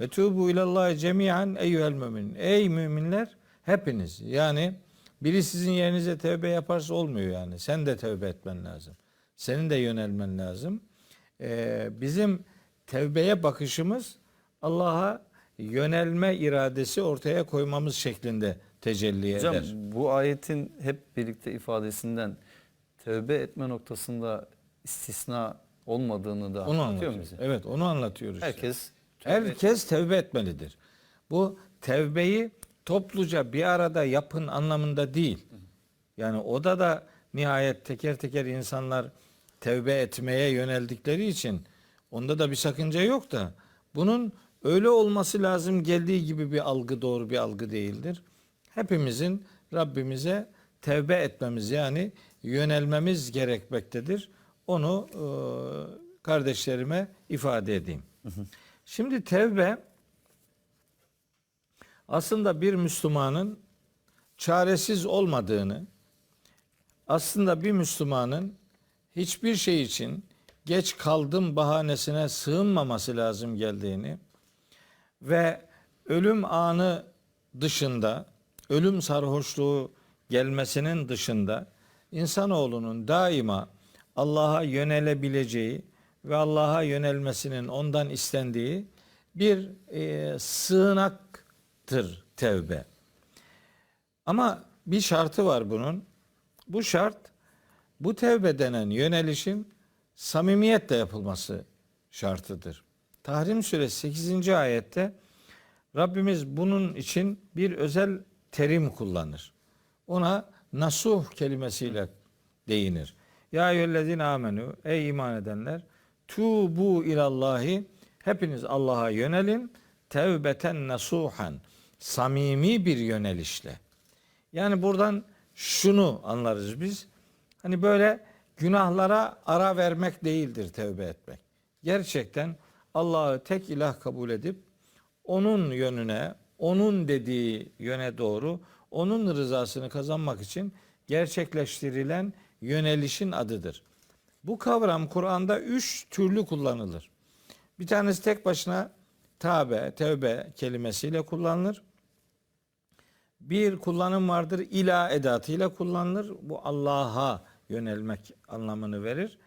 Ve tubu ilallahi cemiyen eyyuhel mümin. Ey müminler, hepiniz. Yani biri sizin yerinize tevbe yaparsa olmuyor yani. Sen de tevbe etmen lazım. Senin de yönelmen lazım. Bizim tevbeye bakışımız Allah'a yönelme iradesi ortaya koymamız şeklinde tecelli
Hocam,
eder.
bu ayetin hep birlikte ifadesinden tövbe etme noktasında istisna olmadığını da
Onu
anlatıyor
anlatıyoruz.
bize.
Evet, onu anlatıyoruz.
Herkes
Tevbe etmelidir. Bu tevbeyi topluca bir arada yapın anlamında değil. Yani da nihayet teker teker insanlar tevbe etmeye yöneldikleri için onda da bir sakınca yok da bunun öyle olması lazım geldiği gibi bir algı doğru bir algı değildir. Hepimizin Rabbimize tevbe etmemiz, yani yönelmemiz gerekmektedir. Onu kardeşlerime ifade edeyim. Şimdi tevbe aslında bir Müslümanın çaresiz olmadığını, aslında bir Müslümanın hiçbir şey için geç kaldım bahanesine sığınmaması lazım geldiğini ve ölüm anı dışında ölüm sarhoşluğu gelmesinin dışında insanoğlunun daima Allah'a yönelebileceği ve Allah'a yönelmesinin ondan istendiği bir sığınaktır tevbe. Ama bir şartı var bunun. Bu şart, bu tevbe denen yönelişin samimiyetle yapılması şartıdır. Tahrim suresi 8. ayette Rabbimiz bunun için bir özel terim kullanır. Ona nasuh kelimesiyle değinir. Ya eyyühellezine amenu, ey iman edenler, tubu ilallahi, hepiniz Allah'a yönelin, tevbeten nasuhan, samimi bir yönelişle. Yani buradan şunu anlarız biz. Hani böyle günahlara ara vermek değildir tevbe etmek. Gerçekten Allah'ı tek ilah kabul edip onun yönüne, onun dediği yöne doğru, onun rızasını kazanmak için gerçekleştirilen yönelişin adıdır. Bu kavram Kur'an'da 3 türlü kullanılır. Bir tanesi tek başına tevbe kelimesiyle kullanılır. Bir kullanım vardır, ila edatıyla kullanılır. Bu Allah'a yönelmek anlamını verir.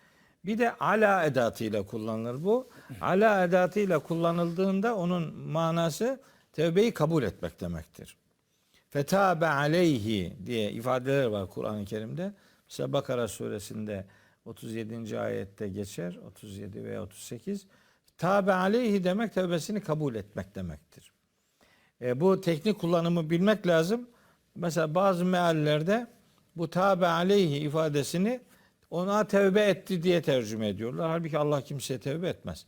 Bir de ala edatıyla kullanılır bu. Ala edatıyla kullanıldığında onun manası tevbeyi kabul etmek demektir. Fetabe aleyhi diye ifadeler var Kur'an-ı Kerim'de. Mesela Bakara suresinde 37. ayette geçer. 37 veya 38. Tabe aleyhi demek tevbesini kabul etmek demektir. Bu teknik kullanımı bilmek lazım. Mesela bazı meallerde bu tabe aleyhi ifadesini ona tevbe etti diye tercüme ediyorlar. Halbuki Allah kimseye tevbe etmez.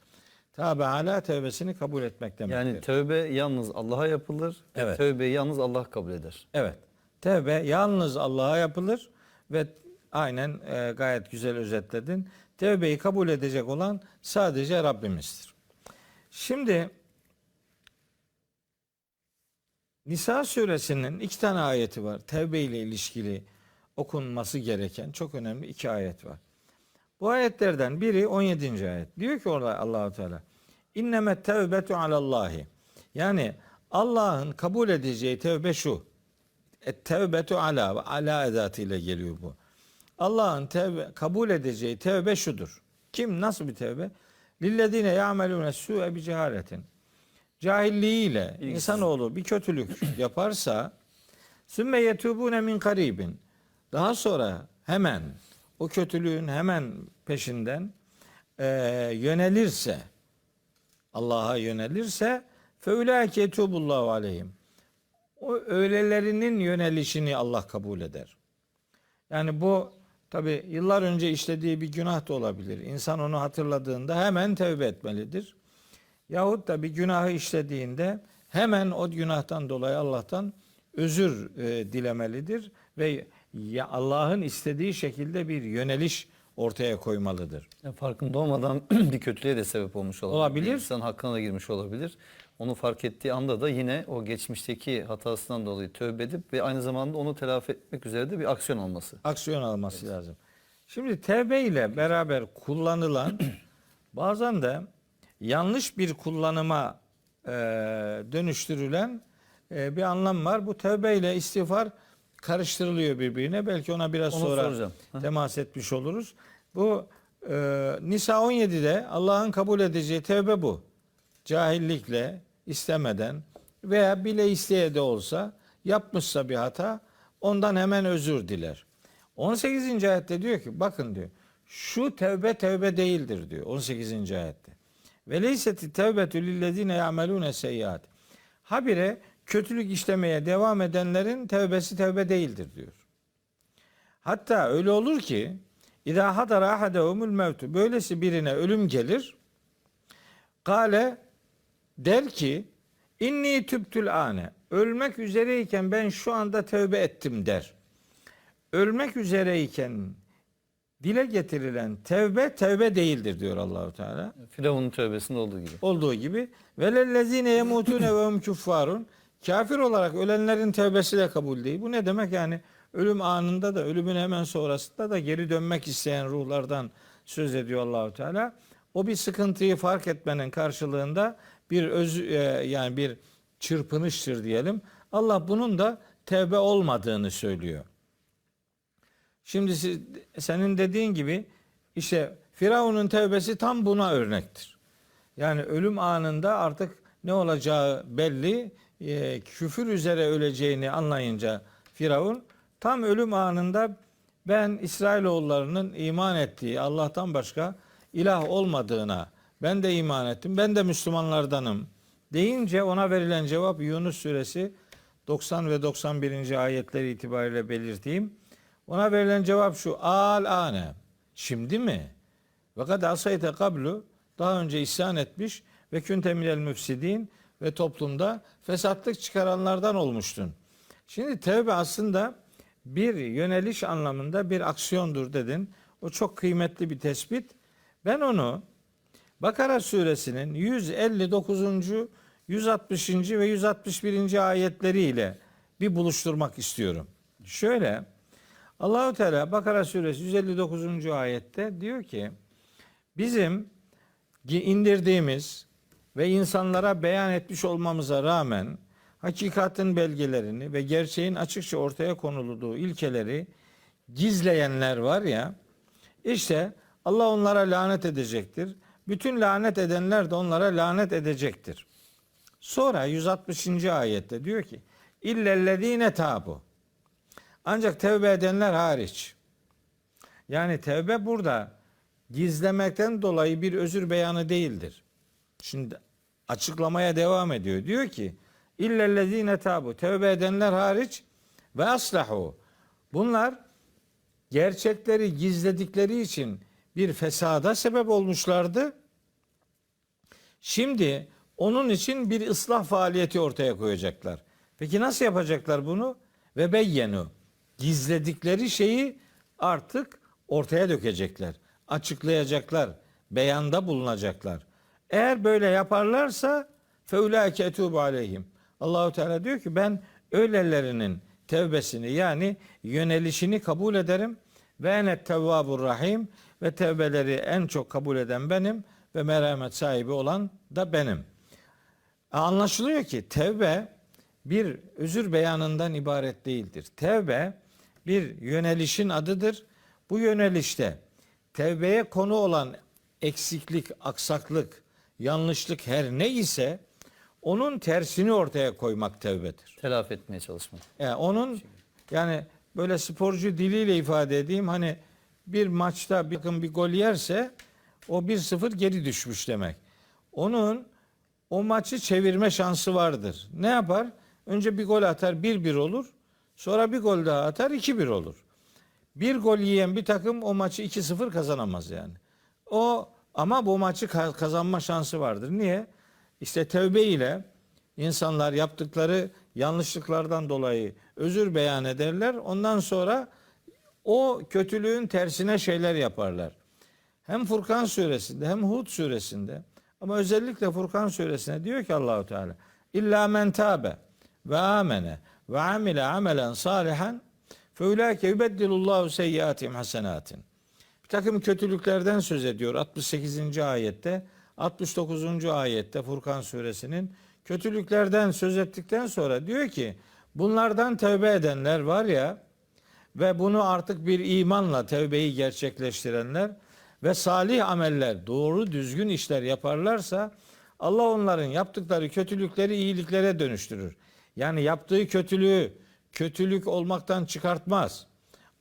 Tabe ala tevbesini kabul etmek demektir.
Yani tövbe yalnız Allah'a yapılır.
Evet.
Tövbeyi yalnız Allah kabul eder.
Evet. Tevbe yalnız Allah'a yapılır ve aynen gayet güzel özetledin. Tevbeyi kabul edecek olan sadece Rabbimizdir. Şimdi Nisa suresinin 2 tane ayeti var. Tevbe ile ilişkili okunması gereken çok önemli 2 ayet var. Bu ayetlerden biri 17. ayet. Diyor ki orada Allah-u Teala İnnemet tevbetu alallahi. Yani Allah'ın kabul edeceği tevbe şu. Tevbetu ala edatıyla geliyor bu. Allah'ın kabul edeceği tevbe şudur. Kim, nasıl bir tevbe? Lillezine ya'melune su'e bi cehaletin. Cahilliğiyle insanoğlu bir kötülük yaparsa sümme yetubune min karibin. Daha sonra hemen o kötülüğün hemen peşinden yönelirse, Allah'a yönelirse feulaike etubullahu aleyhim. O öylelerinin yönelişini Allah kabul eder. Yani bu tabi yıllar önce işlediği bir günah da olabilir. İnsan onu hatırladığında hemen tevbe etmelidir. Yahut da bir günahı işlediğinde hemen o günahtan dolayı Allah'tan özür dilemelidir ve Allah'ın istediği şekilde bir yöneliş ortaya koymalıdır.
Yani farkında olmadan bir kötülüğe de sebep olmuş olabilir.
Olabilir.
İnsan hakkına da girmiş olabilir. Onu fark ettiği anda da yine o geçmişteki hatasından dolayı tövbe edip ve aynı zamanda onu telafi etmek üzere de bir aksiyon alması.
Aksiyon alması lazım. Şimdi tevbe ile beraber kullanılan bazen de yanlış bir kullanıma dönüştürülen bir anlam var. Bu tevbe ile istiğfar karıştırılıyor birbirine. Belki ona biraz
Onu
sonra
soracağım.
temas etmiş oluruz. Bu Nisa 17'de Allah'ın kabul edeceği tevbe bu. Cahillikle, istemeden veya bile isteye de olsa yapmışsa bir hata ondan hemen özür diler. 18. ayette diyor ki bakın diyor şu tevbe değildir diyor 18. ayette. Ve leyseti tevbetü lillezine ya'melune seyyiat. Habire kötülük işlemeye devam edenlerin tevbesi tevbe değildir diyor. Hatta öyle olur ki İzâ hadara ahadehumul mevtu. Böylesi birine ölüm gelir. Kale der ki inni tübtül ane. Ölmek üzereyken ben şu anda tövbe ettim der. Ölmek üzereyken dile getirilen tevbe değildir diyor Allahu Teala.
Firavun'un tövbesinde olduğu gibi.
Olduğu gibi velellezine yemutune ve hum kuffarun. Kafir olarak ölenlerin tevbesi de kabul değil. Bu ne demek yani? Ölüm anında da ölümün hemen sonrasında da geri dönmek isteyen ruhlardan söz ediyor Allahu Teala. O bir sıkıntıyı fark etmenin karşılığında bir yani bir çırpınıştır diyelim. Allah bunun da tevbe olmadığını söylüyor. Şimdi senin dediğin gibi işte Firavun'un tevbesi tam buna örnektir. Yani ölüm anında artık ne olacağı belli, küfür üzere öleceğini anlayınca Firavun tam ölüm anında ben İsrailoğullarının iman ettiği Allah'tan başka ilah olmadığına ben de iman ettim, ben de Müslümanlardanım deyince ona verilen cevap Yunus suresi 90 ve 91. ayetleri itibariyle belirteyim. Ona verilen cevap şu: Al-ane, şimdi mi? Ve kad asayte kablu, daha önce isyan etmiş ve künte minel müfsidin ve toplumda fesatlık çıkaranlardan olmuştun. Şimdi tevbe aslında bir yöneliş anlamında bir aksiyondur dedin. O çok kıymetli bir tespit. Ben onu Bakara suresinin 159. 160. ve 161. ayetleriyle bir buluşturmak istiyorum. Şöyle, Allahu Teala Bakara suresi 159. ayette diyor ki, bizim indirdiğimiz ve insanlara beyan etmiş olmamıza rağmen hakikatin belgelerini ve gerçeğin açıkça ortaya konulduğu ilkeleri gizleyenler var ya, işte Allah onlara lanet edecektir. Bütün lanet edenler de onlara lanet edecektir. Sonra 160. ayette diyor ki, illellezine tabu. Ancak tevbe edenler hariç. Yani tevbe burada gizlemekten dolayı bir özür beyanı değildir. Şimdi açıklamaya devam ediyor. Diyor ki, illellezine tabu. Tevbe edenler hariç ve aslahu. Bunlar gerçekleri gizledikleri için bir fesada sebep olmuşlardı. Şimdi onun için bir ıslah faaliyeti ortaya koyacaklar. Peki nasıl yapacaklar bunu? Ve beyyenu. Gizledikleri şeyi artık ortaya dökecekler. Açıklayacaklar. Beyanda bulunacaklar. Eğer böyle yaparlarsa feulaike etubu aleyhim. Allahu Teala diyor ki ben öylelerinin tevbesini yani yönelişini kabul ederim. Ve enet tevvabur rahim ve tevbeleri en çok kabul eden benim ve merhamet sahibi olan da benim. Anlaşılıyor ki tevbe bir özür beyanından ibaret değildir. Tevbe bir yönelişin adıdır. Bu yönelişte tevbeye konu olan eksiklik, aksaklık, yanlışlık her ne ise onun tersini ortaya koymak tevbedir.
Telafi etmeye çalışmak.
Yani böyle sporcu diliyle ifade edeyim, hani bir maçta bir gol yerse o 1-0 geri düşmüş demek. Onun o maçı çevirme şansı vardır. Ne yapar? Önce bir gol atar 1-1 olur. Sonra bir gol daha atar 2-1 olur. Bir gol yiyen bir takım o maçı 2-0 kazanamaz yani. Ama bu maçı kazanma şansı vardır. Niye? İşte tevbe ile insanlar yaptıkları yanlışlıklardan dolayı özür beyan ederler. Ondan sonra o kötülüğün tersine şeyler yaparlar. Hem Furkan suresinde hem Hud suresinde ama özellikle Furkan suresinde diyor ki Allahu Teala İlla men tabe ve amene ve amile amelen salihan fe ulaike yubeddilullahu seyyiatihim hasenatin. Bir takım kötülüklerden söz ediyor 68. ayette, 69. ayette Furkan suresinin kötülüklerden söz ettikten sonra diyor ki bunlardan tövbe edenler var ya ve bunu artık bir imanla tövbeyi gerçekleştirenler ve salih ameller, doğru düzgün işler yaparlarsa Allah onların yaptıkları kötülükleri iyiliklere dönüştürür. Yani yaptığı kötülüğü kötülük olmaktan çıkartmaz.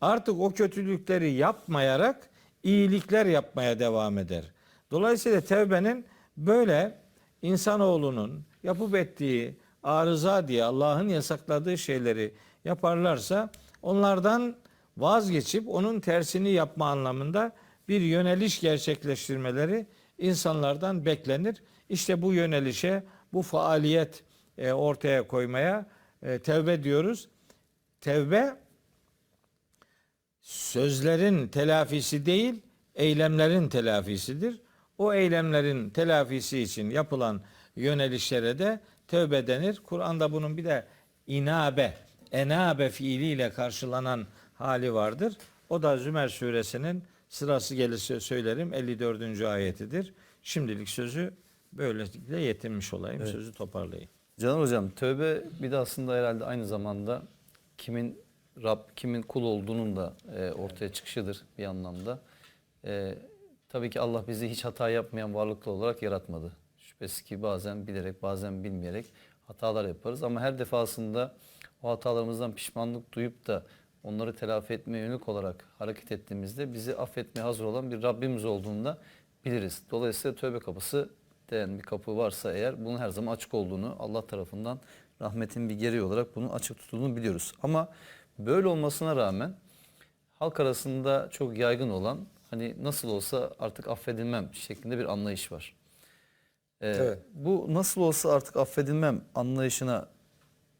Artık o kötülükleri yapmayarak iyilikler yapmaya devam eder. Dolayısıyla tevbenin böyle insanoğlunun yapıp ettiği arıza diye Allah'ın yasakladığı şeyleri yaparlarsa onlardan vazgeçip onun tersini yapma anlamında bir yöneliş gerçekleştirmeleri insanlardan beklenir. İşte bu yönelişe, bu faaliyet ortaya koymaya tevbe diyoruz. Tevbe sözlerin telafisi değil, eylemlerin telafisidir. O eylemlerin telafisi için yapılan yönelişlere de tövbe denir. Kur'an'da bunun bir de enabe fiiliyle karşılanan hali vardır. O da Zümer suresinin sırası gelirse söylerim 54. ayetidir. Şimdilik sözü böylelikle yetinmiş olayım. Evet. Sözü toparlayayım.
Caner Hocam tövbe bir de aslında herhalde aynı zamanda kimin Rab, kimin kul olduğunun da ortaya çıkışıdır bir anlamda. Tabii ki Allah bizi hiç hata yapmayan varlıklı olarak yaratmadı. Şüphesiz ki bazen bilerek, bazen bilmeyerek hatalar yaparız. Ama her defasında o hatalarımızdan pişmanlık duyup da onları telafi etmeye yönelik olarak hareket ettiğimizde bizi affetmeye hazır olan bir Rabbimiz olduğunu da biliriz. Dolayısıyla tövbe kapısı diyen bir kapı varsa eğer bunun her zaman açık olduğunu, Allah tarafından rahmetin bir gereği olarak bunun açık tutulduğunu biliyoruz. Ama böyle olmasına rağmen halk arasında çok yaygın olan hani nasıl olsa artık affedilmem şeklinde bir anlayış var.
Evet.
Bu nasıl olsa artık affedilmem anlayışına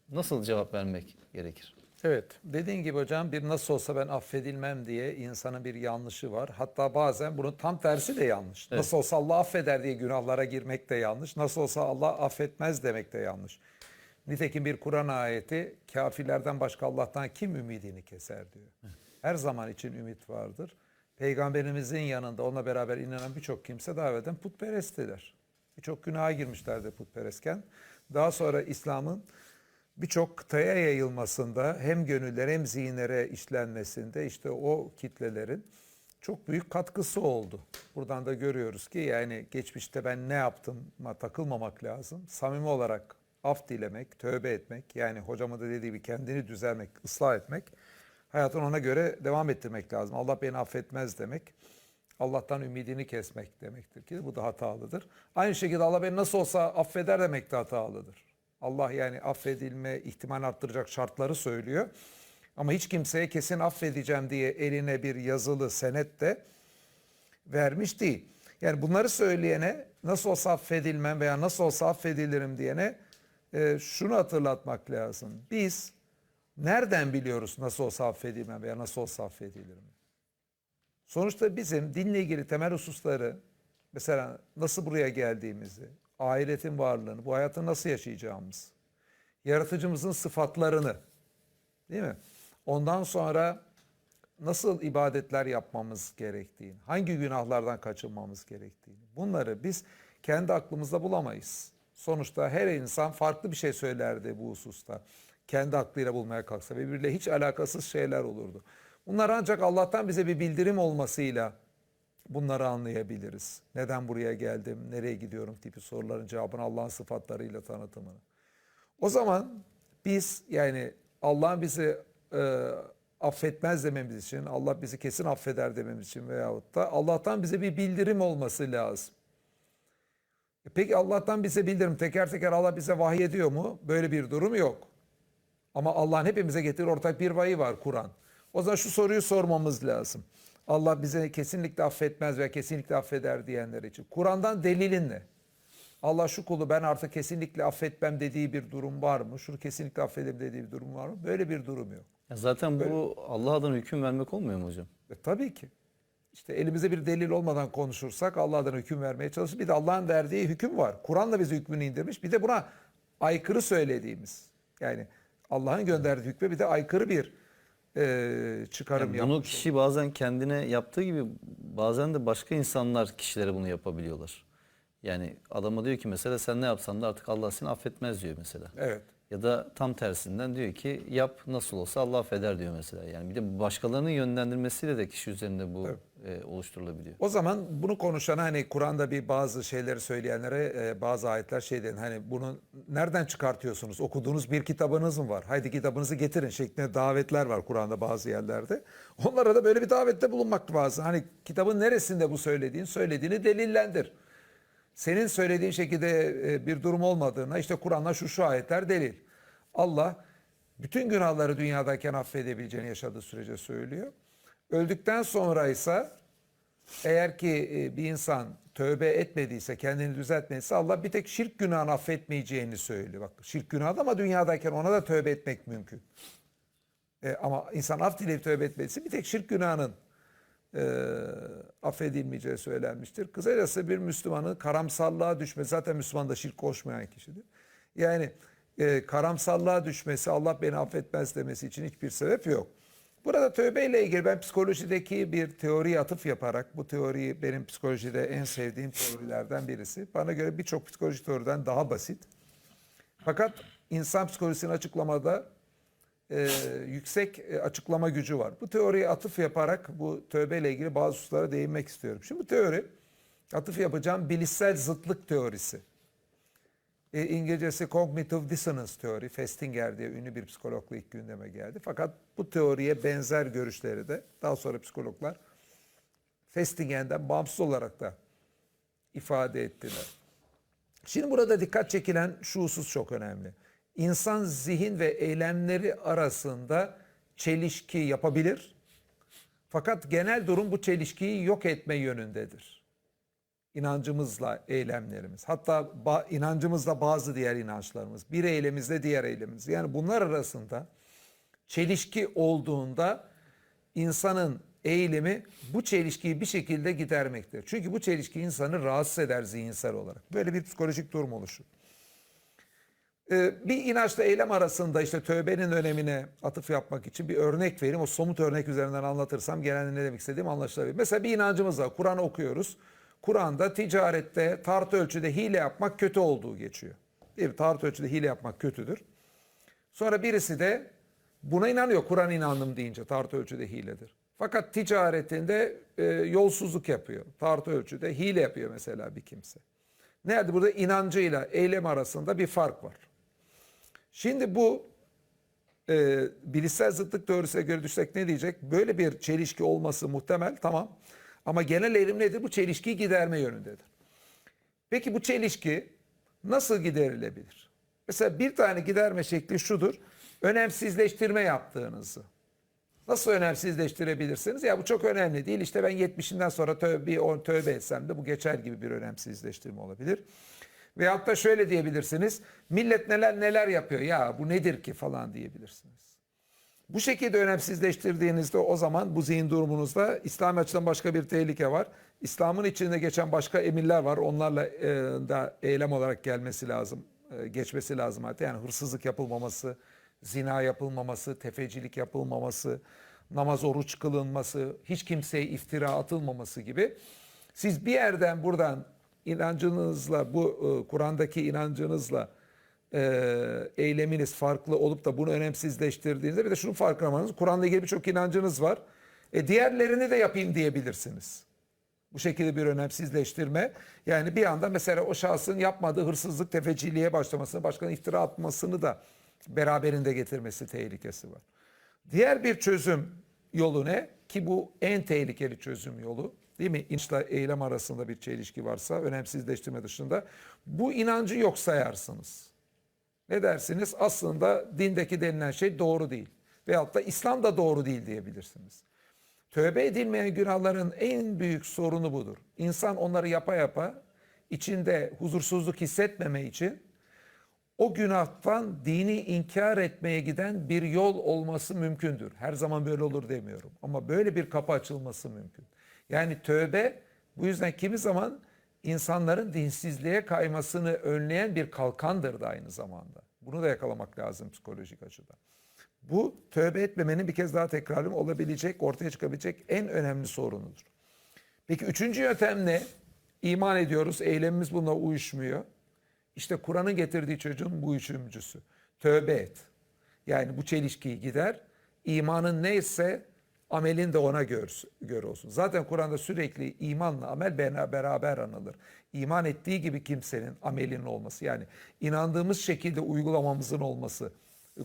nasıl cevap vermek gerekir?
Evet, dediğin gibi hocam bir nasıl olsa ben affedilmem diye insanın bir yanlışı var. Hatta bazen bunun tam tersi de yanlış.
Evet.
Nasıl olsa Allah affeder diye günahlara girmek de yanlış. Nasıl olsa Allah affetmez demek de yanlış. Nitekim bir Kur'an ayeti kafirlerden başka Allah'tan kim ümidini keser diyor. Her zaman için ümit vardır. Peygamberimizin yanında onunla beraber inanan birçok kimse daha evvelden putperesttiler. Birçok günaha girmişlerdi putperestken. Daha sonra İslam'ın birçok kıtaya yayılmasında hem gönüllere hem zihinlere işlenmesinde işte o kitlelerin çok büyük katkısı oldu. Buradan da görüyoruz ki yani geçmişte ben ne yaptım'a takılmamak lazım. Samimi olarak af dilemek, tövbe etmek yani hocamın da dediği gibi kendini düzelmek, ıslah etmek. Hayatını ona göre devam ettirmek lazım. Allah beni affetmez demek. Allah'tan ümidini kesmek demektir ki bu da hatalıdır. Aynı şekilde Allah beni nasıl olsa affeder demek de hatalıdır. Allah yani affedilme ihtimal arttıracak şartları söylüyor. Ama hiç kimseye kesin affedeceğim diye eline bir yazılı senet de vermiş değil. Yani bunları söyleyene nasıl olsa affedilmem veya nasıl olsa affedilirim diyene şunu hatırlatmak lazım. Biz nereden biliyoruz nasıl olsa affedilmem veya nasıl olsa affedilirim? Sonuçta bizim dinle ilgili temel hususları mesela nasıl buraya geldiğimizi, ahiretin varlığını, bu hayatı nasıl yaşayacağımız, yaratıcımızın sıfatlarını, değil mi? Ondan sonra nasıl ibadetler yapmamız gerektiğini, hangi günahlardan kaçınmamız gerektiğini. Bunları biz kendi aklımızda bulamayız. Sonuçta her insan farklı bir şey söylerdi bu hususta. Kendi aklıyla bulmaya kalksa ve birbiriyle hiç alakasız şeyler olurdu. Bunlar ancak Allah'tan bize bir bildirim olmasıyla bunları anlayabiliriz. Neden buraya geldim, nereye gidiyorum tipi soruların cevabını Allah'ın sıfatlarıyla tanıtımını. O zaman biz yani Allah'ın bizi affetmez dememiz için, Allah bizi kesin affeder dememiz için veyahut da Allah'tan bize bir bildirim olması lazım. Peki Allah'tan bize bildirim teker teker Allah bize vahiy ediyor mu? Böyle bir durum yok. Ama Allah'ın hepimize getirdiği ortak bir vahiy var Kur'an. O zaman şu soruyu sormamız lazım. Allah bize kesinlikle affetmez veya kesinlikle affeder diyenler için. Kur'an'dan delilin ne? Allah şu kulu ben artık kesinlikle affetmem dediği bir durum var mı? Şunu kesinlikle affederim dediği bir durum var mı? Böyle bir durum yok.
Ya zaten bu Allah adına hüküm vermek olmuyor mu hocam?
Tabii ki. İşte elimizde bir delil olmadan konuşursak Allah adına hüküm vermeye çalışırız. Bir de Allah'ın verdiği hüküm var. Kur'an da bize hükmünü indirmiş. Bir de buna aykırı söylediğimiz. Yani Allah'ın gönderdiği hükme bir de aykırı bir çıkarım
Yani bunu
yapmış.
kişi bazen kendine yaptığı gibi bazen de başka insanlar kişilere bunu yapabiliyorlar. Yani adama diyor ki mesela sen ne yapsan da artık Allah seni affetmez diyor mesela.
Evet.
Ya da tam tersinden diyor ki yap nasıl olsa Allah affeder diyor mesela. Yani bir de başkalarının yönlendirmesiyle de kişi üzerinde bu oluşturulabiliyor.
O zaman bunu konuşan hani Kur'an'da bir bazı şeyleri söyleyenlere bazı ayetler şey den hani bunu nereden çıkartıyorsunuz? Okuduğunuz bir kitabınız mı var? Haydi kitabınızı getirin şeklinde davetler var Kur'an'da bazı yerlerde. Onlara da böyle bir davette bulunmak lazım. Hani kitabın neresinde bu söylediğini delillendir. Senin söylediğin şekilde bir durum olmadığına işte Kur'an'da şu ayetler delil. Allah bütün günahları dünyadayken affedebileceğini yaşadığı sürece söylüyor. Öldükten sonra ise eğer ki bir insan tövbe etmediyse, kendini düzeltmediyse Allah bir tek şirk günahını affetmeyeceğini söylüyor. Bak şirk günahı ama dünyadayken ona da tövbe etmek mümkün. Ama insan af dileyip tövbe etmediyse bir tek şirk günahının affedilmeyeceği söylenmiştir. Kısacası bir Müslümanın karamsarlığa düşmesi, zaten Müslüman da şirk koşmayan kişidir. Yani karamsarlığa düşmesi, Allah beni affetmez demesi için hiçbir sebep yok. Burada tövbeyle ilgili ben psikolojideki bir teoriye atıf yaparak, bu teoriyi benim psikolojide en sevdiğim teorilerden birisi. Bana göre birçok psikolojik teoriden daha basit. Fakat insan psikolojisini açıklamada yüksek açıklama gücü var. Bu teoriye atıf yaparak bu tövbeyle ilgili bazı hususlara değinmek istiyorum. Şimdi bu teori, atıf yapacağım, bilişsel zıtlık teorisi. İngilizcesi Cognitive Dissonance teori, Festinger diye ünlü bir psikologla ilk gündeme geldi. Fakat bu teoriye benzer görüşleri de daha sonra psikologlar Festinger'den bağımsız olarak da ifade ettiler. Şimdi burada dikkat çekilen şu husus çok önemli. İnsan zihin ve eylemleri arasında çelişki yapabilir. Fakat genel durum bu çelişkiyi yok etme yönündedir. İnancımızla eylemlerimiz. Hatta inancımızla bazı diğer inançlarımız. Bir eylemimizle diğer eylemimiz. Yani bunlar arasında çelişki olduğunda insanın eğilimi bu çelişkiyi bir şekilde gidermektir. Çünkü bu çelişki insanı rahatsız eder zihinsel olarak. Böyle bir psikolojik durum oluşur. Bir inançla eylem arasında işte tövbenin önemine atıf yapmak için bir örnek vereyim. O somut örnek üzerinden anlatırsam genelde ne demek istediğim anlaşılabilir. Mesela bir inancımız var. Kur'an okuyoruz. Kur'an'da ticarette tartı ölçüde hile yapmak kötü olduğu geçiyor. Değil mi? Tartı ölçüde hile yapmak kötüdür. Sonra birisi de buna inanıyor. Kur'an inandım deyince tartı ölçüde hiledir. Fakat ticaretinde yolsuzluk yapıyor. Tartı ölçüde hile yapıyor mesela bir kimse. Nerede? Burada inancıyla eylem arasında bir fark var. Şimdi bu bilişsel zıtlık teorisine göre düşsek ne diyecek? Böyle bir çelişki olması muhtemel, tamam. Ama genel eğilim nedir? Bu çelişkiyi giderme yönündedir. Peki bu çelişki nasıl giderilebilir? Mesela bir tane giderme şekli şudur. Önemsizleştirme yaptığınızı. Nasıl önemsizleştirebilirsiniz? Ya bu çok önemli değil. İşte ben 70'inden sonra tövbe etsem de bu geçer gibi bir önemsizleştirme olabilir. Veyahut da şöyle diyebilirsiniz. Millet neler neler yapıyor. Ya bu nedir ki falan diyebilirsiniz. Bu şekilde önemsizleştirdiğinizde o zaman bu zihin durumunuzda İslam açıdan başka bir tehlike var. İslam'ın içinde geçen başka emirler var. Onlarla da eylem olarak gelmesi lazım. Geçmesi lazım hatta. Yani hırsızlık yapılmaması, zina yapılmaması, tefecilik yapılmaması, namaz oruç kılınması, hiç kimseye iftira atılmaması gibi. Siz bir yerden buradan inancınızla, bu Kur'an'daki inancınızla eyleminiz farklı olup da bunu önemsizleştirdiğinizde bir de şunun farkına varmanız. Kur'an'la ilgili birçok inancınız var. Diğerlerini de yapayım diyebilirsiniz. Bu şekilde bir önemsizleştirme. Yani bir anda mesela o şahsın yapmadığı hırsızlık, tefeciliğe başlamasını, başkalarına iftira atmasını da beraberinde getirmesi tehlikesi var. Diğer bir çözüm yolu ne? Ki bu en tehlikeli çözüm yolu. Değil mi? İnançla eylem arasında bir çelişki varsa önemsizleştirme dışında bu inancı yok sayarsınız. Ne dersiniz? Aslında dindeki denilen şey doğru değil. Veyahut da İslam da doğru değil diyebilirsiniz. Tövbe edilmeyen günahların en büyük sorunu budur. İnsan onları yapa yapa içinde huzursuzluk hissetmeme için o günahtan dini inkar etmeye giden bir yol olması mümkündür. Her zaman böyle olur demiyorum. Ama böyle bir kapı açılması mümkün. Yani tövbe bu yüzden kimi zaman insanların dinsizliğe kaymasını önleyen bir kalkandır da aynı zamanda. Bunu da yakalamak lazım psikolojik açıdan. Bu tövbe etmemenin bir kez daha tekrarım olabilecek, ortaya çıkabilecek en önemli sorunudur. Peki üçüncü yöntem ne? İman ediyoruz, eylemimiz bununla uyuşmuyor. İşte Kur'an'ın getirdiği çocuğun bu üçüncüsü. Tövbe et. Yani bu çelişkiyi gider. İmanın neyse amelin de ona göre olsun. Zaten Kur'an'da sürekli imanla amel beraber anılır. İman ettiği gibi kimsenin amelinin olması, yani inandığımız şekilde uygulamamızın olması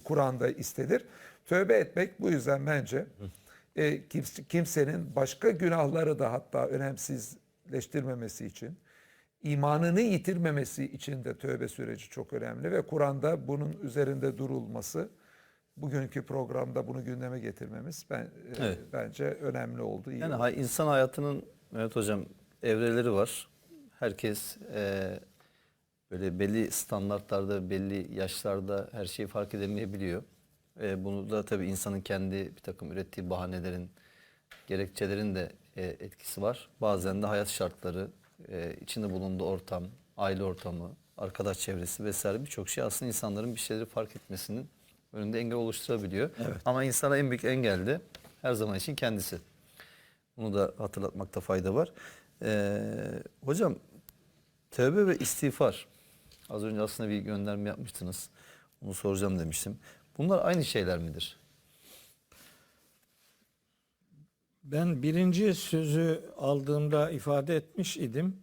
Kur'an'da istenir. Tövbe etmek bu yüzden bence kimsenin başka günahları da hatta önemsizleştirmemesi için, imanını yitirmemesi için de tövbe süreci çok önemli ve Kur'an'da bunun üzerinde durulması, bugünkü programda bunu gündeme getirmemiz
Evet.
bence önemli oldu. İyi
Yani
oldu.
insan hayatının, evet hocam, evreleri var. Herkes böyle belli standartlarda, belli yaşlarda her şeyi fark edemeyebiliyor. Bunu da tabii insanın kendi bir takım ürettiği bahanelerin, gerekçelerin de etkisi var. Bazen de hayat şartları, içinde bulunduğu ortam, aile ortamı, arkadaş çevresi vesaire birçok şey aslında insanların bir şeyleri fark etmesinin önünde engel oluşturabiliyor.
Evet.
Ama insana en büyük engel de her zaman için kendisi. Bunu da hatırlatmakta fayda var. Hocam, tövbe ve istiğfar. Az önce aslında bir gönderme yapmıştınız. Onu soracağım demiştim. Bunlar aynı şeyler midir?
Ben birinci sözü aldığımda ifade etmiş idim.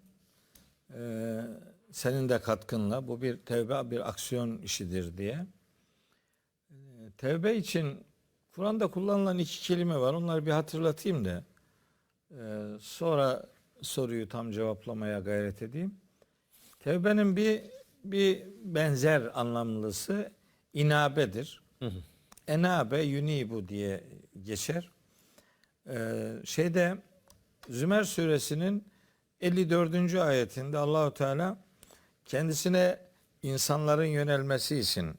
Senin de katkınla bu bir tevbe, bir aksiyon işidir diye. Tevbe için Kur'an'da kullanılan iki kelime var. Onları bir hatırlatayım da sonra soruyu tam cevaplamaya gayret edeyim. Tevbenin bir benzer anlamlısı inabedir. Enabe yunibu diye geçer. Zümer suresinin 54. ayetinde Allahu Teala kendisine insanların yönelmesi için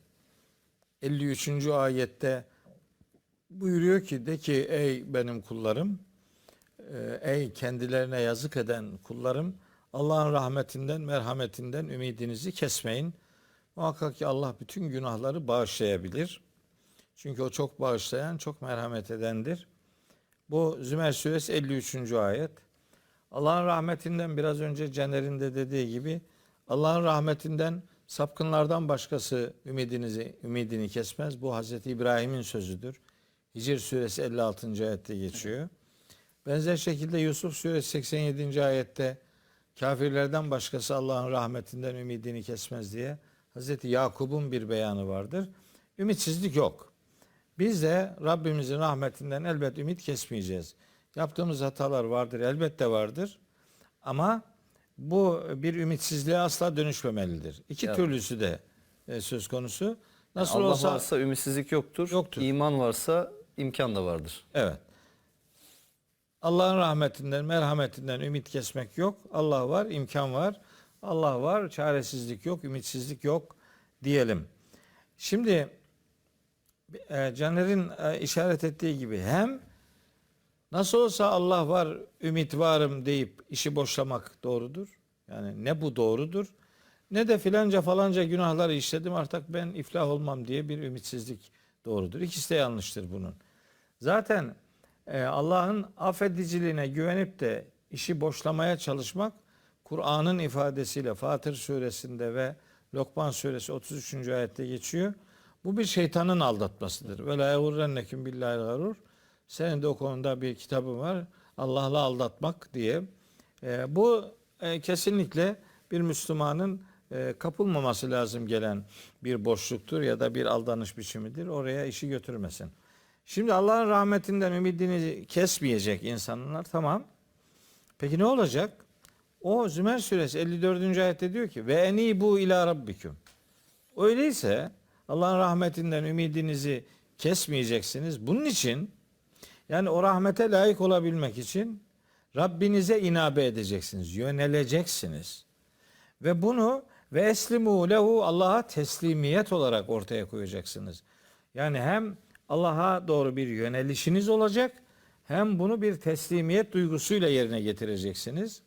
53. ayette buyuruyor ki de ki ey benim kullarım, ey kendilerine yazık eden kullarım, Allah'ın rahmetinden, merhametinden ümidinizi kesmeyin. Muhakkak ki Allah bütün günahları bağışlayabilir. Çünkü o çok bağışlayan, çok merhamet edendir. Bu Zümer suresi 53. ayet. Allah'ın rahmetinden biraz önce Caner'in de dediği gibi Allah'ın rahmetinden sapkınlardan başkası ümidini kesmez. Bu Hazreti İbrahim'in sözüdür. Hicr suresi 56. ayette geçiyor. Benzer şekilde Yusuf suresi 87. ayette kafirlerden başkası Allah'ın rahmetinden ümidini kesmez diye Hazreti Yakub'un bir beyanı vardır. Ümitsizlik yok. Biz de Rabbimizin rahmetinden elbet ümit kesmeyeceğiz. Yaptığımız hatalar vardır, elbette vardır. Ama bu bir ümitsizliğe asla dönüşmemelidir. İki
Evet.
türlüsü de söz konusu. Nasıl
Allah
olsa
varsa ümitsizlik yoktur.
Yoktur.
İman varsa imkan da vardır.
evet. Allah'ın rahmetinden, merhametinden ümit kesmek yok. Allah var, imkan var. Allah var, çaresizlik yok, ümitsizlik yok diyelim. Şimdi Caner'in işaret ettiği gibi hem nasıl olsa Allah var, ümit varım deyip işi boşlamak doğrudur. Yani ne bu doğrudur, ne de filanca falanca günahları işledim artık ben iflah olmam diye bir ümitsizlik doğrudur. İkisi de yanlıştır bunun. Zaten Allah'ın affediciliğine güvenip de işi boşlamaya çalışmak Kur'an'ın ifadesiyle Fatır suresinde ve Lokman suresi 33. ayette geçiyor. Bu bir şeytanın aldatmasıdır. Ve la yagurrennekum billahi'l garur. Senin de o konuda bir kitabın var. Allah'la aldatmak diye. Bu kesinlikle bir Müslümanın kapılmaması lazım gelen bir boşluktur ya da bir aldanış biçimidir. Oraya işi götürmesin. Şimdi Allah'ın rahmetinden ümidini kesmeyecek insanlar, tamam. Peki ne olacak? O Zümer suresi 54. ayette diyor ki ve enibu ila rabbiküm. Öyleyse Allah'ın rahmetinden ümidinizi kesmeyeceksiniz. Bunun için yani o rahmete layık olabilmek için Rabbinize inabe edeceksiniz, yöneleceksiniz. Ve bunu ve eslimu lehu Allah'a teslimiyet olarak ortaya koyacaksınız. Yani hem Allah'a doğru bir yönelişiniz olacak hem bunu bir teslimiyet duygusuyla yerine getireceksiniz.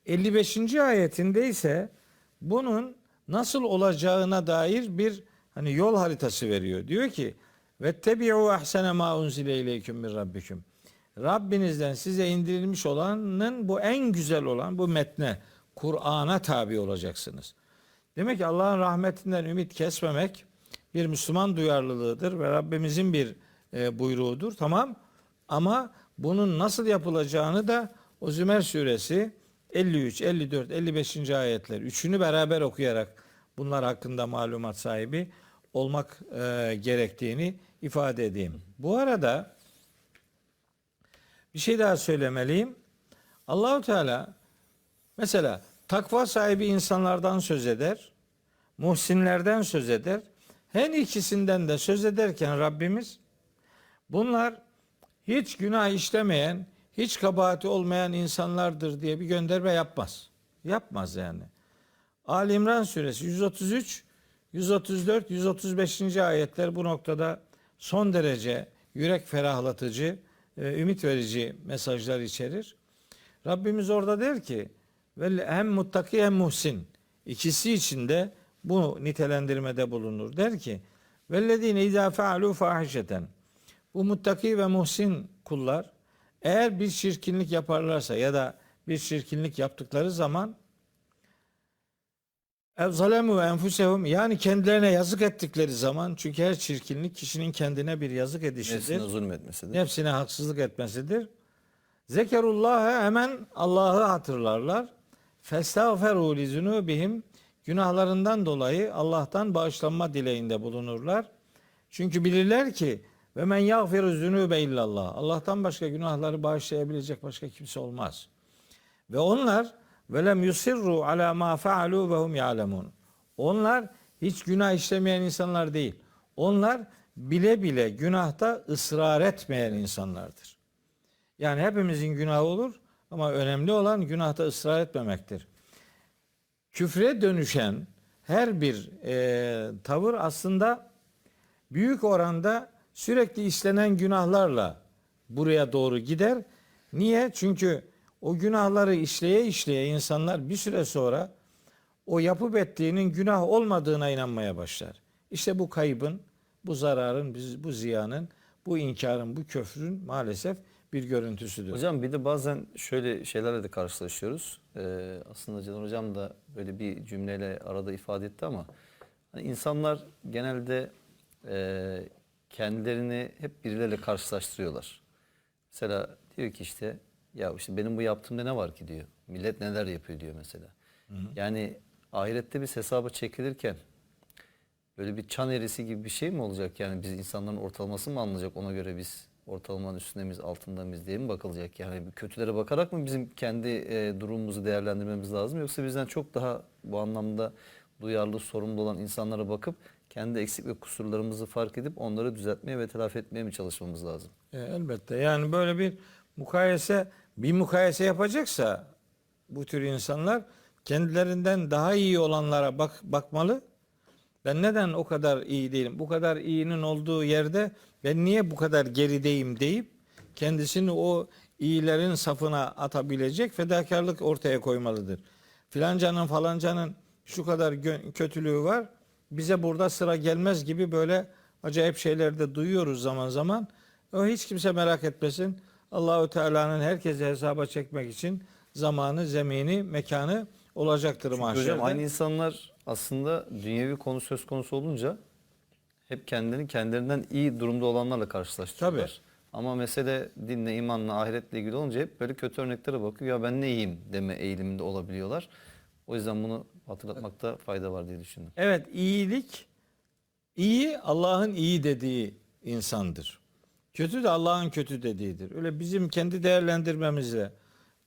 55. ayetinde ise bunun nasıl olacağına dair bir yol haritası veriyor. Diyor ki vettebi'u ahsene ma unzile ileyküm min rabbikum. Rabbinizden size indirilmiş olanın bu en güzel olan bu metne, Kur'an'a tabi olacaksınız. Demek ki Allah'ın rahmetinden ümit kesmemek bir Müslüman duyarlılığıdır ve Rabbimizin bir buyruğudur. Tamam, ama bunun nasıl yapılacağını da o Zümer suresi 53, 54, 55. ayetler üçünü beraber okuyarak bunlar hakkında malumat sahibi olmak gerektiğini ifade edeyim. Bu arada bir şey daha söylemeliyim. Allahu Teala mesela takva sahibi insanlardan söz eder, muhsinlerden söz eder. Her ikisinden de söz ederken Rabbimiz bunlar hiç günah işlemeyen, hiç kabahati olmayan insanlardır diye bir gönderme yapmaz. Yapmaz yani. Ali İmran suresi 133, 134, 135. ayetler bu noktada son derece yürek ferahlatıcı, ümit verici mesajlar içerir. Rabbimiz orada der ki hem muttaki hem muhsin ikisi için de bu nitelendirmede bulunur. Der ki vellezine izâ fealû fâhişeten. Bu muttaki ve muhsin kullar eğer bir çirkinlik yaparlarsa ya da bir çirkinlik yaptıkları zaman Ev zalemu enfusehum, yani kendilerine yazık ettikleri zaman, çünkü her çirkinlik kişinin kendine bir yazık edişidir.
Nefsine zulmetmesidir.
Nefsine haksızlık etmesidir. Zekerullah'a, hemen Allah'ı hatırlarlar. Festağferu li zunubihim, günahlarından dolayı Allah'tan bağışlanma dileğinde bulunurlar. Çünkü bilirler ki ve men yağfiru zunube illallah, Allah'tan başka günahları bağışlayabilecek başka kimse olmaz. Ve onlar velem yusirru ala ma faalu ve hum ya'lemun. Onlar hiç günah işlemeyen insanlar değil. Onlar bile bile günahta ısrar etmeyen insanlardır. Yani hepimizin günahı olur ama önemli olan günahta ısrar etmemektir. Küfre dönüşen her bir tavır aslında büyük oranda sürekli işlenen günahlarla buraya doğru gider. Niye? Çünkü o günahları işleye işleye insanlar bir süre sonra o yapıp ettiğinin günah olmadığına inanmaya başlar. İşte bu kaybın, bu zararın, bu ziyanın, bu inkarın, bu küfrün maalesef bir görüntüsüdür.
Hocam bir de bazen şöyle şeylerle de karşılaşıyoruz. Aslında Caner Hocam da böyle bir cümleyle arada ifade etti ama hani insanlar genelde kendilerini hep birileriyle karşılaştırıyorlar. Mesela diyor ki işte ya işte benim bu yaptığımda ne var ki diyor. Millet neler yapıyor diyor mesela. Yani ahirette biz hesaba çekilirken böyle bir çan eğrisi gibi bir şey mi olacak? Yani biz insanların ortalaması mı alınacak? Ona göre biz ortalamanın üstünde miyiz, altında mıyız diye mi bakılacak? Yani kötülere bakarak mı bizim kendi durumumuzu değerlendirmemiz lazım? Yoksa bizden çok daha bu anlamda duyarlı, sorumlu olan insanlara bakıp kendi eksik ve kusurlarımızı fark edip onları düzeltmeye ve telafi etmeye mi çalışmamız lazım?
Elbette, yani böyle bir mukayese yapacaksa bu tür insanlar kendilerinden daha iyi olanlara bakmalı. Ben neden o kadar iyi değilim? Bu kadar iyinin olduğu yerde ben niye bu kadar gerideyim deyip kendisini o iyilerin safına atabilecek fedakarlık ortaya koymalıdır. Filancanın falancanın şu kadar kötülüğü var, bize burada sıra gelmez gibi böyle acayip şeyler de duyuyoruz zaman zaman. O hiç kimse merak etmesin. Allahü Teala'nın herkese hesaba çekmek için zamanı, zemini, mekanı olacaktır mahşerde.
Hocam aynı insanlar aslında dünyevi konu söz konusu olunca hep kendilerinden iyi durumda olanlarla karşılaştırıyorlar.
Tabii.
Ama mesele dinle, imanla, ahiretle ilgili olunca hep böyle kötü örneklere bakıyor. Ya ben ne iyiyim deme eğiliminde olabiliyorlar. O yüzden bunu hatırlatmakta fayda var diye düşündüm.
Evet, iyi Allah'ın iyi dediği insandır. Kötü de Allah'ın kötü dediğidir. Öyle bizim kendi değerlendirmemizle,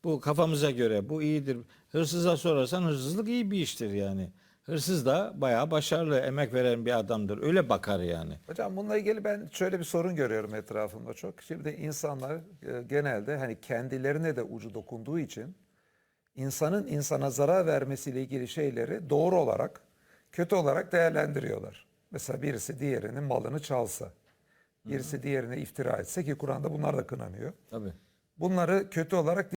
bu kafamıza göre bu iyidir. Hırsıza sorarsan hırsızlık iyi bir iştir yani. Hırsız da bayağı başarılı, emek veren bir adamdır. Öyle bakar yani.
Hocam bununla ilgili ben şöyle bir sorun görüyorum etrafımda çok. Şimdi insanlar genelde hani kendilerine de ucu dokunduğu için insanın insana zarar vermesiyle ilgili şeyleri doğru olarak, kötü olarak değerlendiriyorlar. Mesela birisi diğerinin malını çalsa, birisi diğerine iftira etse, ki Kur'an'da bunlar da kınanıyor.
Tabii.
Bunları kötü olarak